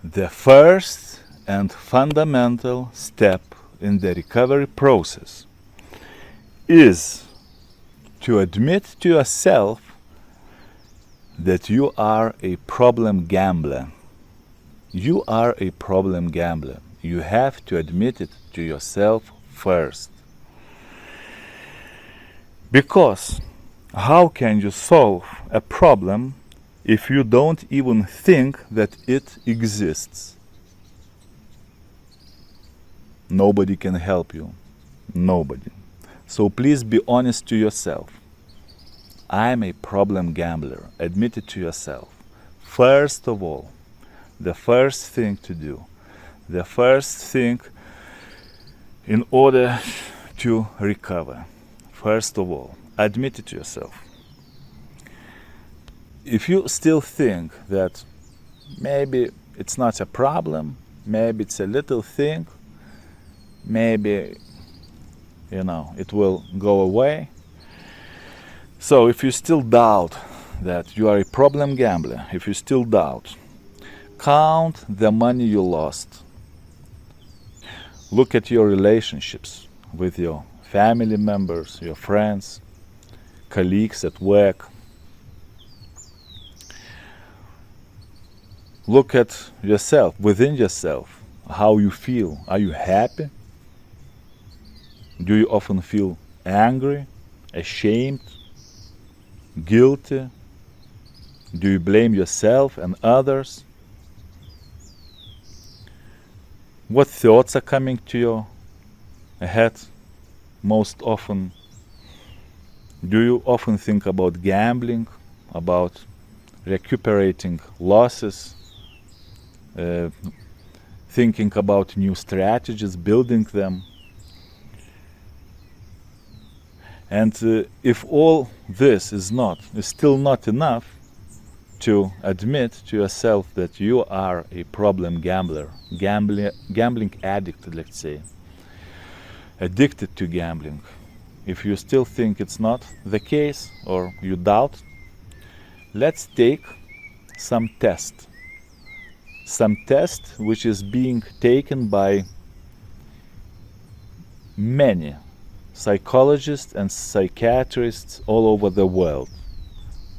the first and fundamental step in the recovery process is to admit to yourself that you are a problem gambler. You are a problem gambler. You have to admit it to yourself first. Because how can you solve a problem if you don't even think that it exists? Nobody can help you. Nobody. So please be honest to yourself. I'm a problem gambler. Admit it to yourself. First of all, the first thing to do, the first thing in order to recover. First of all, admit it to yourself. If you still think that maybe it's not a problem, maybe it's a little thing, maybe it will go away. So if you still doubt that you are a problem gambler, if you still doubt, count the money you lost. Look at your relationships with your family members, your friends, colleagues at work. Look at yourself, within yourself, how you feel. Are you happy? Do you often feel angry, ashamed, guilty? Do you blame yourself and others? What thoughts are coming to your head most often? Do you often think about gambling, about recuperating losses, thinking about new strategies, building them? And if all this is still not enough to admit to yourself that you are a problem gambler, gambling addict, let's say, addicted to gambling, if you still think it's not the case or you doubt, let's take some test. Some test which is being taken by many psychologists and psychiatrists all over the world.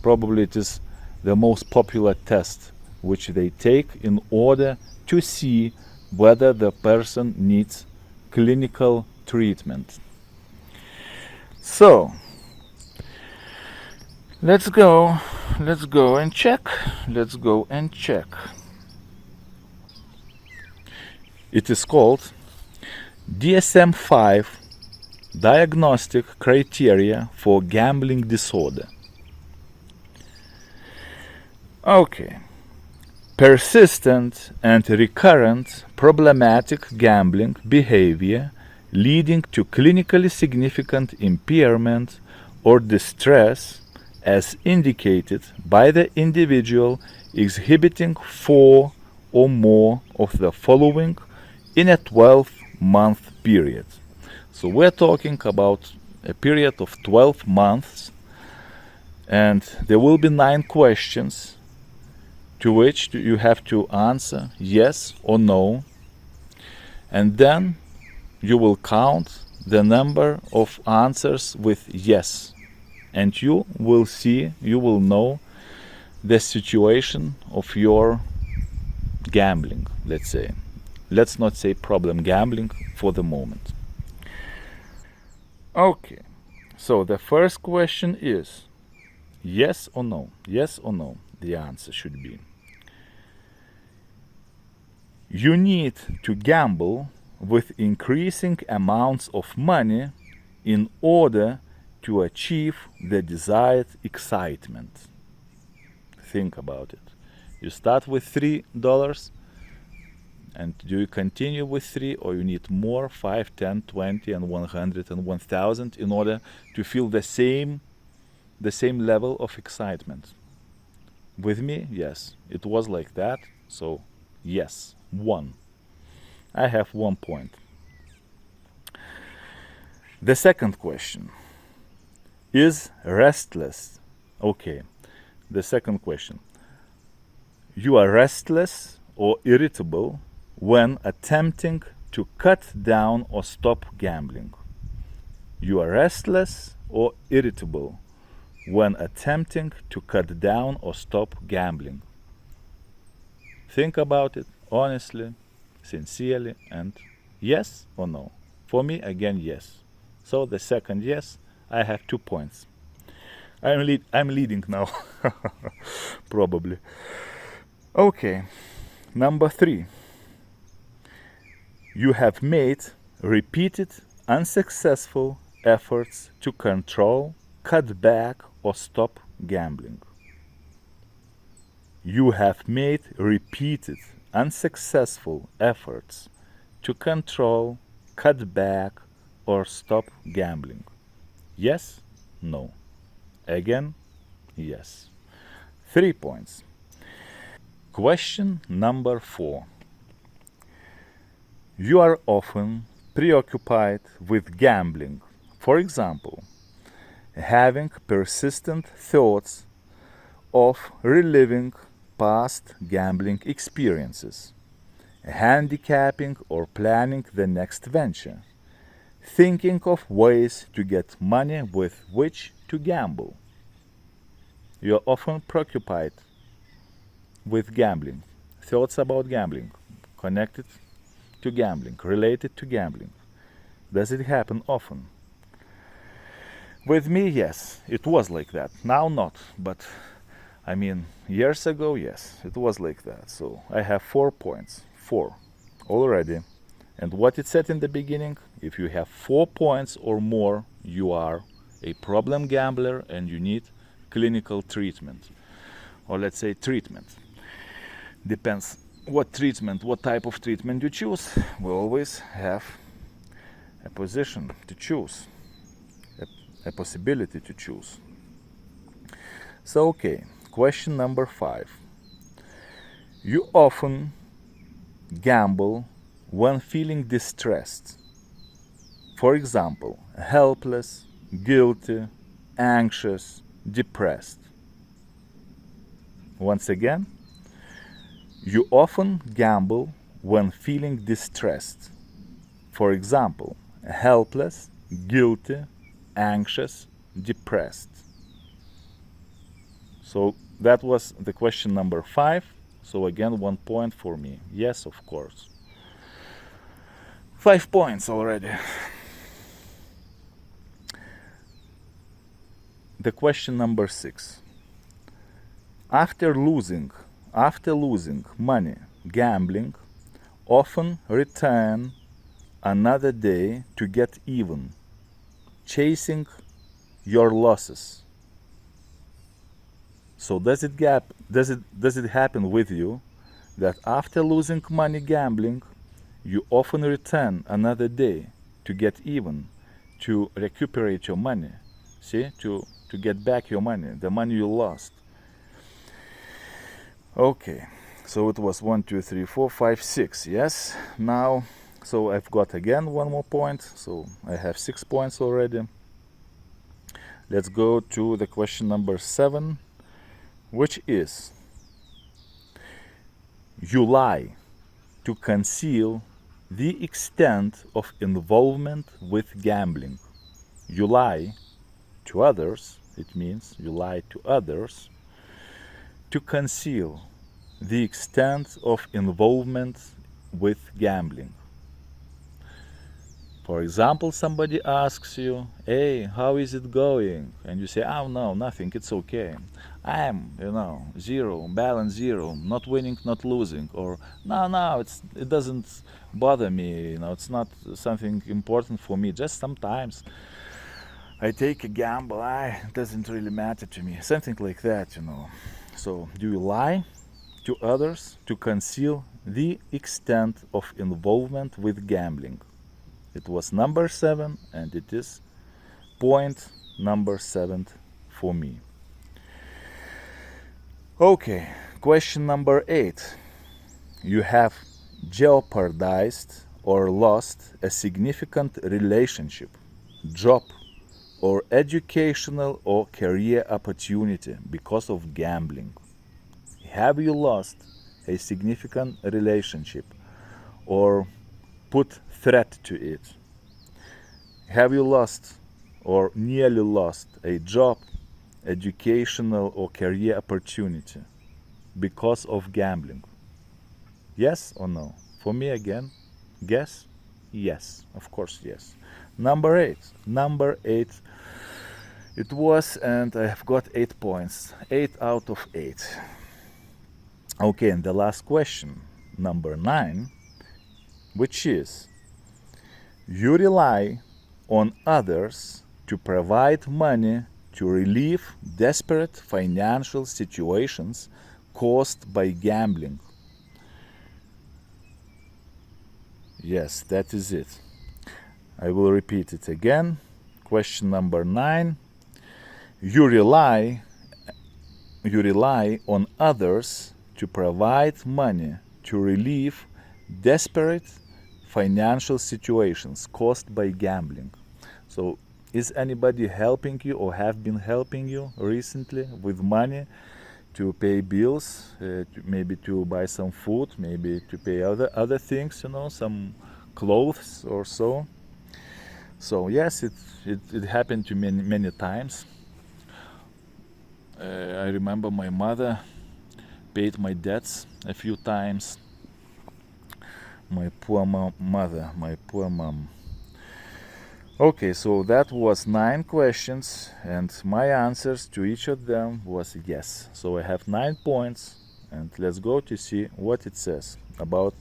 Probably it is the most popular test which they take in order to see whether the person needs clinical treatment. So, let's go and check. It is called DSM-5 Diagnostic Criteria for Gambling Disorder. Okay. Persistent and recurrent problematic gambling behavior leading to clinically significant impairment or distress as indicated by the individual exhibiting 4 or more of the following in a 12-month period. So we're talking about a period of 12 months, and there will be 9 questions to which you have to answer yes or no, and then you will count the number of answers with yes, and you will know the situation of your gambling, let's say. Let's not say problem gambling for the moment. Okay, so the first question is yes or no. Yes or no, the answer should be. You need to gamble with increasing amounts of money in order to achieve the desired excitement. Think about it. You start with $3, and do you continue with 3, or you need more, 5, 10, 20, and 100 and 1000 in order to feel the same level of excitement? With me, yes, it was like that. So yes, 1. I have 1 point. The second question is restless. Okay, the second question. You are restless or irritable when attempting to cut down or stop gambling. You are restless or irritable when attempting to cut down or stop gambling. Think about it honestly, sincerely, and yes or no. For me, again, yes. So the second yes, I have 2 points. I'm leading now, probably. Okay, number 3. You have made repeated unsuccessful efforts to control, cut back, or stop gambling. You have made repeated unsuccessful efforts to control, cut back, or stop gambling. Yes? No. Again? Yes. 3 points. Question number 4. You are often preoccupied with gambling. For example, having persistent thoughts of reliving past gambling experiences, handicapping or planning the next venture, thinking of ways to get money with which to gamble. You are often preoccupied with gambling, thoughts about gambling, connected to gambling, related to gambling. Does it happen often? With me, yes, it was like that. Now not, but I mean, years ago, yes, it was like that. So I have 4 points, 4 already. And what it said in the beginning, if you have 4 points or more, you are a problem gambler and you need clinical treatment. Or let's say treatment. Depends what treatment, what type of treatment you choose. We always have a position to choose, a possibility to choose. So, okay, question number 5. You often gamble when feeling distressed. For example, helpless, guilty, anxious, depressed. once again, you often gamble when feeling distressed. For example, helpless, guilty, anxious, depressed. So that was the question number 5. So again, 1 point for me. Yes, of course. 5 points already. The question number 6. After losing money gambling, often return another day to get even, chasing your losses. So does it happen with you that after losing money gambling, you often return another day to get even, to recuperate your money, see, to get back your money, the money you lost? Okay, so it was 1, 2, 3, 4, 5, 6. Yes, now, so I've got again 1 more point, so I have 6 points already. Let's go to the question number 7, which is: you lie to conceal the extent of involvement with gambling. You lie to others, it means you lie to others to conceal the extent of involvement with gambling. For example, somebody asks you, hey, how is it going? And you say, oh no, nothing, it's okay. I'm, zero, balance zero, not winning, not losing. Or, no, it doesn't bother me, it's not something important for me, just sometimes I take a gamble, it doesn't really matter to me. Something like that, So, do you lie to others to conceal the extent of involvement with gambling? It was number 7, and it is point number 7 for me. Okay, question number 8. You have jeopardized or lost a significant relationship, job, or educational or career opportunity because of gambling. Have you lost a significant relationship or put threat to it? Have you lost or nearly lost a job, educational or career opportunity because of gambling? Yes or no? For me again, guess? Yes, of course yes. Number 8. It was, and I have got 8 points. 8 out of 8. Okay, and the last question, number 9, which is: you rely on others to provide money to relieve desperate financial situations caused by gambling. Yes, that is it. I will repeat it again. Question number 9. You rely on others to provide money to relieve desperate financial situations caused by gambling. So, is anybody helping you or have been helping you recently with money to pay bills, maybe to buy some food, maybe to pay other things, some clothes or so? So yes, it happened to me many times. I remember my mother paid my debts a few times. My poor mom. Okay, so that was 9 questions, and my answers to each of them was yes. So I have 9 points, and let's go to see what it says about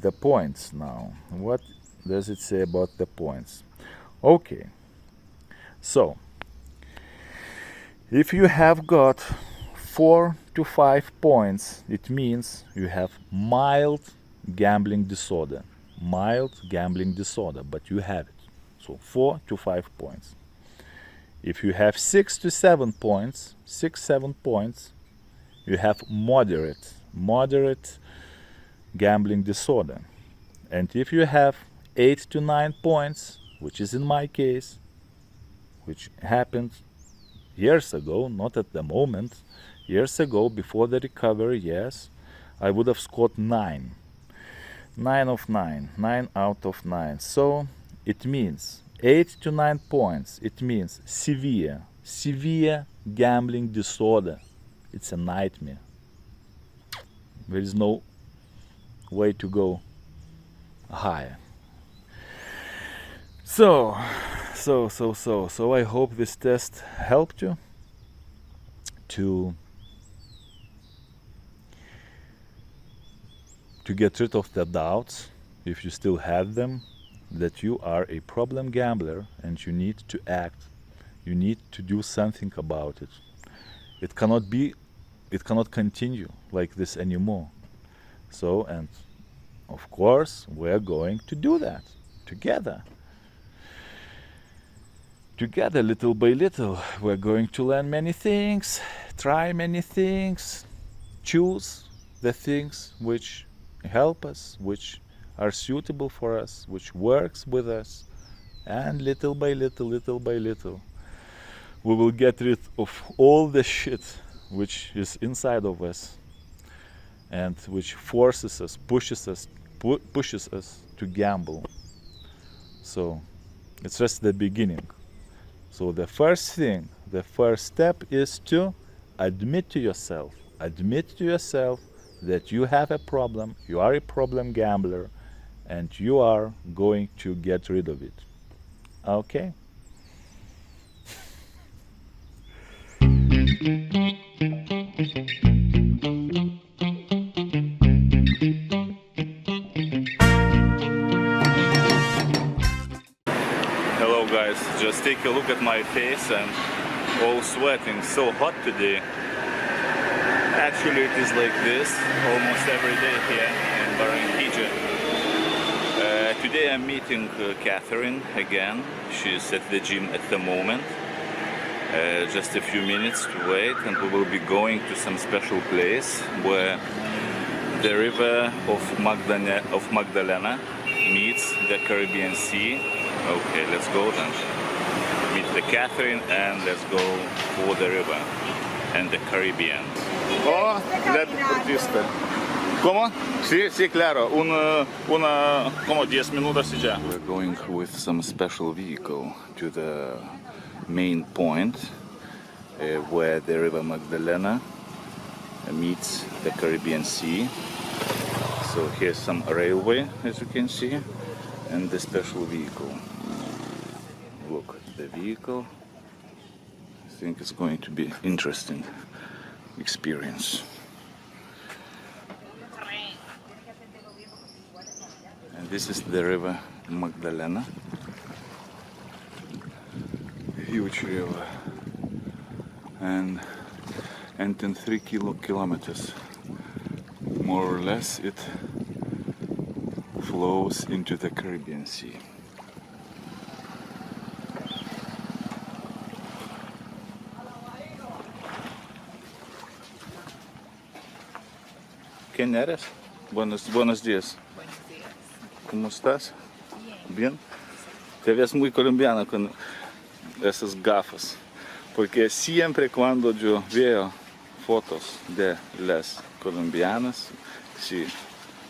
the points now. What does it say about the points? Okay, so if you have got 4 to 5 points, it means you have mild gambling disorder, but you have it. So 4 to 5 points. If you have 6 to 7 points, you have moderate gambling disorder. And if you have 8 to 9 points, which is in my case, which happened years ago, not at the moment, Years ago, before the recovery, yes, I would have scored 9. 9 of 9, 9 out of 9. So it means 8 to 9 points. It means severe gambling disorder. It's a nightmare. There is no way to go higher. So I hope this test helped you to get rid of the doubts, if you still have them, that you are a problem gambler and you need to act. You need to do something about it. It cannot continue like this anymore. So, and of course, we're going to do that together. Together, little by little, we're going to learn many things, try many things, choose the things which help us, which are suitable for us, which works with us, and little by little, we will get rid of all the shit which is inside of us and which forces us, pushes us to gamble. So it's just the beginning. So the first thing, the first step is to admit to yourself that you have a problem, you are a problem gambler, and you are going to get rid of it. Okay? Hello guys, just take a look at my face and all sweating, so hot today. Actually it is like this almost every day here in Barranquilla. Today I'm meeting Catherine again. She's at the gym at the moment. Just a few minutes to wait and we will be going to some special place where the river of Magdalena meets the Caribbean Sea. Okay, let's go then. Meet the Catherine and let's go for the river and the Caribbean. Oh, la deportista. ¿Cómo? Sí, sí, claro. Como 10 minutos y ya. We're going with some special vehicle to the main point where the river Magdalena meets the Caribbean Sea. So here's some railway, as you can see, and the special vehicle. Look at the vehicle. I think it's going to be interesting experience. And this is the river Magdalena. Huge river. And in 3 kilometers, more or less, it flows into the Caribbean Sea. ¿Quién eres? Buenos días. Buenos días. ¿Cómo estás? Bien. Bien. Te ves muy colombiana con esas gafas. Porque siempre cuando yo veo fotos de las colombianas, si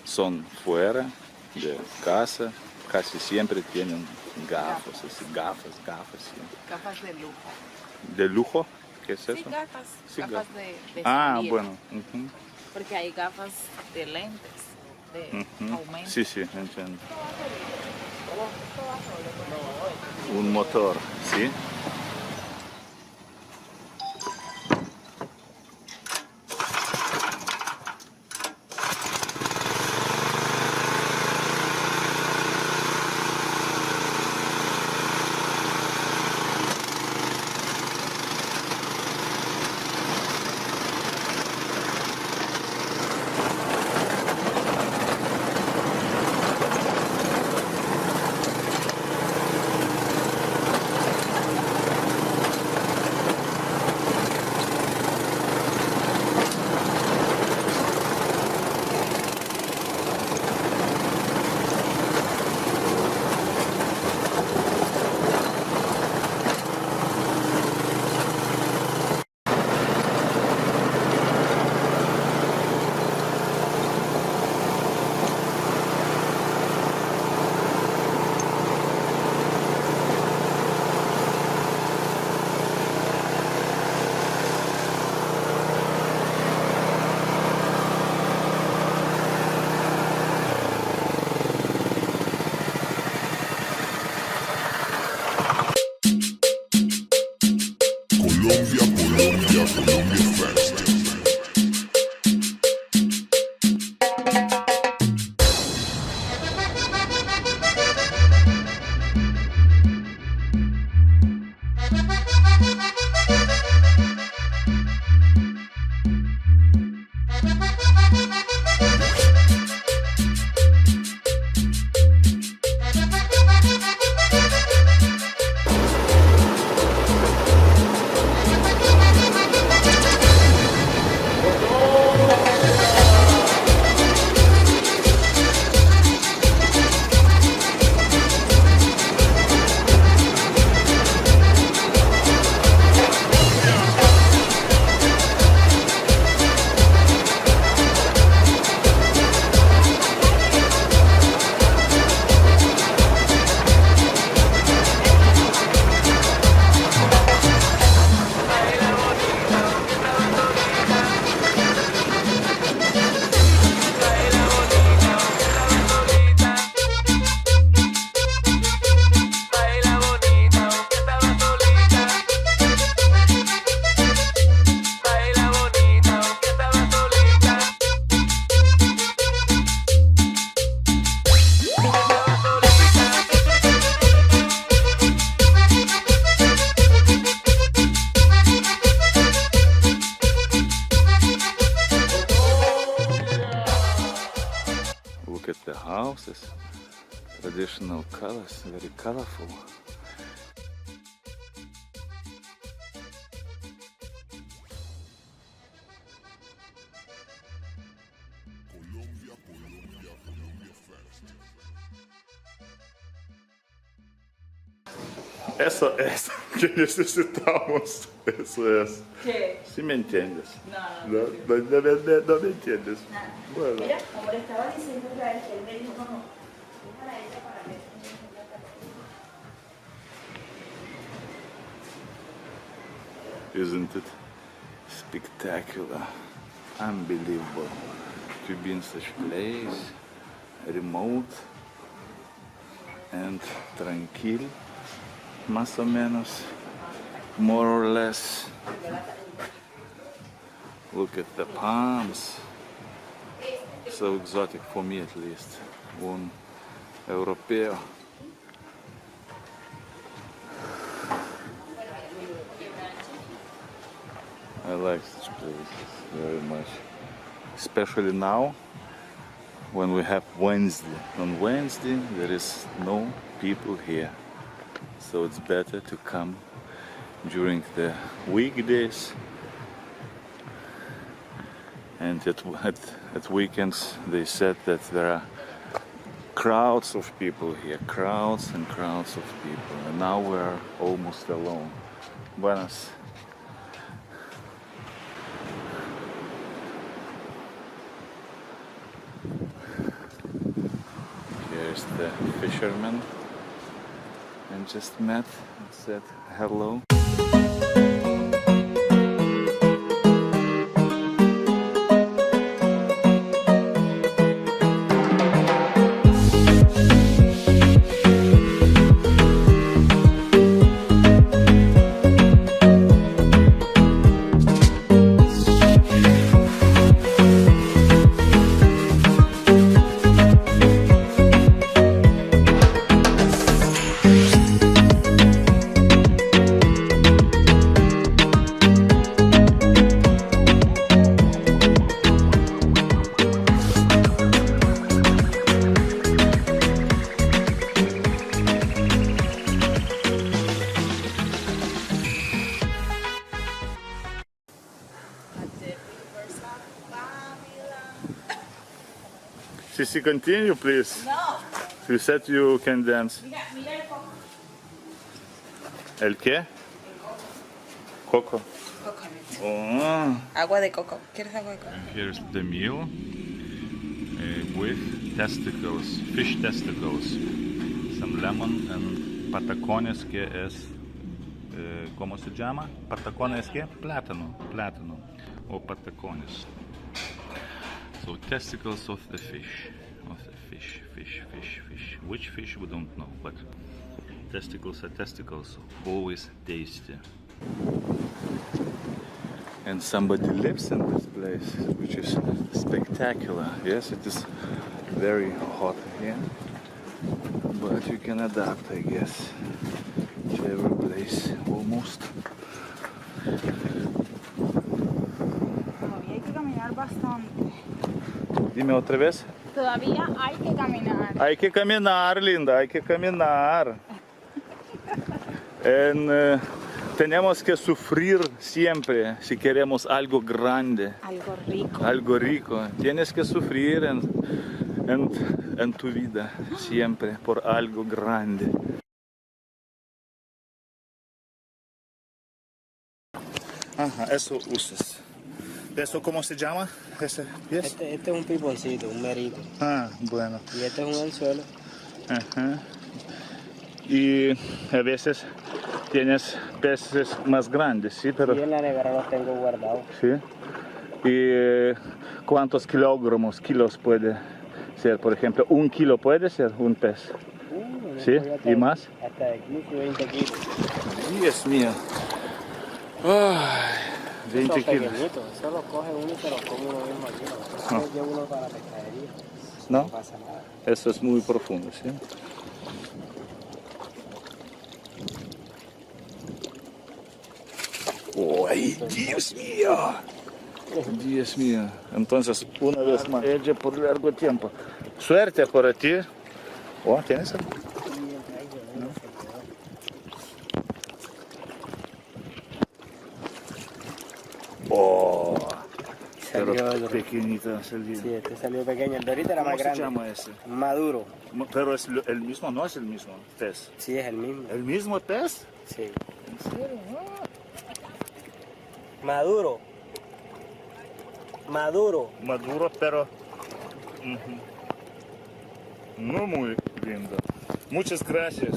son fuera de casa, casi siempre tienen gafas, así, gafas. Sí. Gafas de lujo. ¿De lujo? ¿Qué es eso? Sí, gafas. Sí, gafas de Ah, salir. bueno. Ujú. Porque hay gafas de lentes, de aumento. Sí, sí, entiendo. Un motor, ¿sí? houses. Traditional colors, very colorful. Eso es que necesitamos. Eso es. ¿Qué? Si me entiendes. No. No me entiendes. Bueno. Mira, como le estaba diciendo a él, que él me dijo, no, déjala a ella para ver. Isn't it spectacular, unbelievable to be in such place, remote and tranquil, más o menos, more or less. Look at the palms, so exotic for me at least, un europeo. I like such places very much, especially now when we have Wednesday. On Wednesday there is no people here, so it's better to come during the weekdays, and at weekends they said that there are crowds of people here, crowds and crowds of people, and now we're almost alone. Buenas. Here's the fisherman I just met and said hello. Sissy, continue, please. No. You said you can dance. Mira el coco. ¿El qué? Coco. Coconut. Oh. Agua de coco. ¿Quieres agua de coco? And here's the meal with testicles, fish testicles, some lemon and patacones, que es, ¿cómo se llama? Patacones, ¿qué? Plátano o patacones. So testicles of the fish, fish. Which fish we don't know, but testicles are testicles, always tasty. And somebody lives in this place, which is spectacular. Yes, it is very hot here, but you can adapt, I guess, to every place almost. Todavía hay que caminar bastante. Dime otra vez. Todavía hay que caminar. Hay que caminar, linda, hay que caminar. Tenemos que sufrir siempre si queremos algo grande. Algo rico. Algo rico. Tienes que sufrir en tu vida siempre por algo grande. Ajá, eso usas. ¿Eso cómo se llama? ¿Ese pies? Este es un piponcito, un merito. Ah, bueno. Y este es un anzuelo. Ajá. Y a veces tienes peces más grandes, ¿sí? Pero, Y en la nevera los tengo guardados. ¿sí? ¿Y cuántos kilos puede ser? Por ejemplo, 1 kilo puede ser un pez. Bueno, ¿Sí? hasta- ¿Y más? Hasta de 15, 20 kilos. Dios mío. Ay, 20 Son kilos. pequeñitos, eso los coge uno y se los come uno mismo aquí. Eso los lleva uno para la pescadería. ¿No? No pasa nada. Eso es muy profundo, ¿sí? ¡Ay, Dios mío! Dios mío. Entonces, una vez más, ella por largo tiempo. Suerte para ti. Oh, ¿tienes algo? Oh, pero Salió pequeñita salió. Sí, este salió pequeño. El de ahorita era ¿Cómo más se grande. llama ese? Maduro. Pero es el mismo, no es el mismo pez. Sí, es el mismo. ¿El mismo pez? Sí. ¿En serio? Maduro. Maduro. Maduro, pero no muy lindo. Muchas gracias.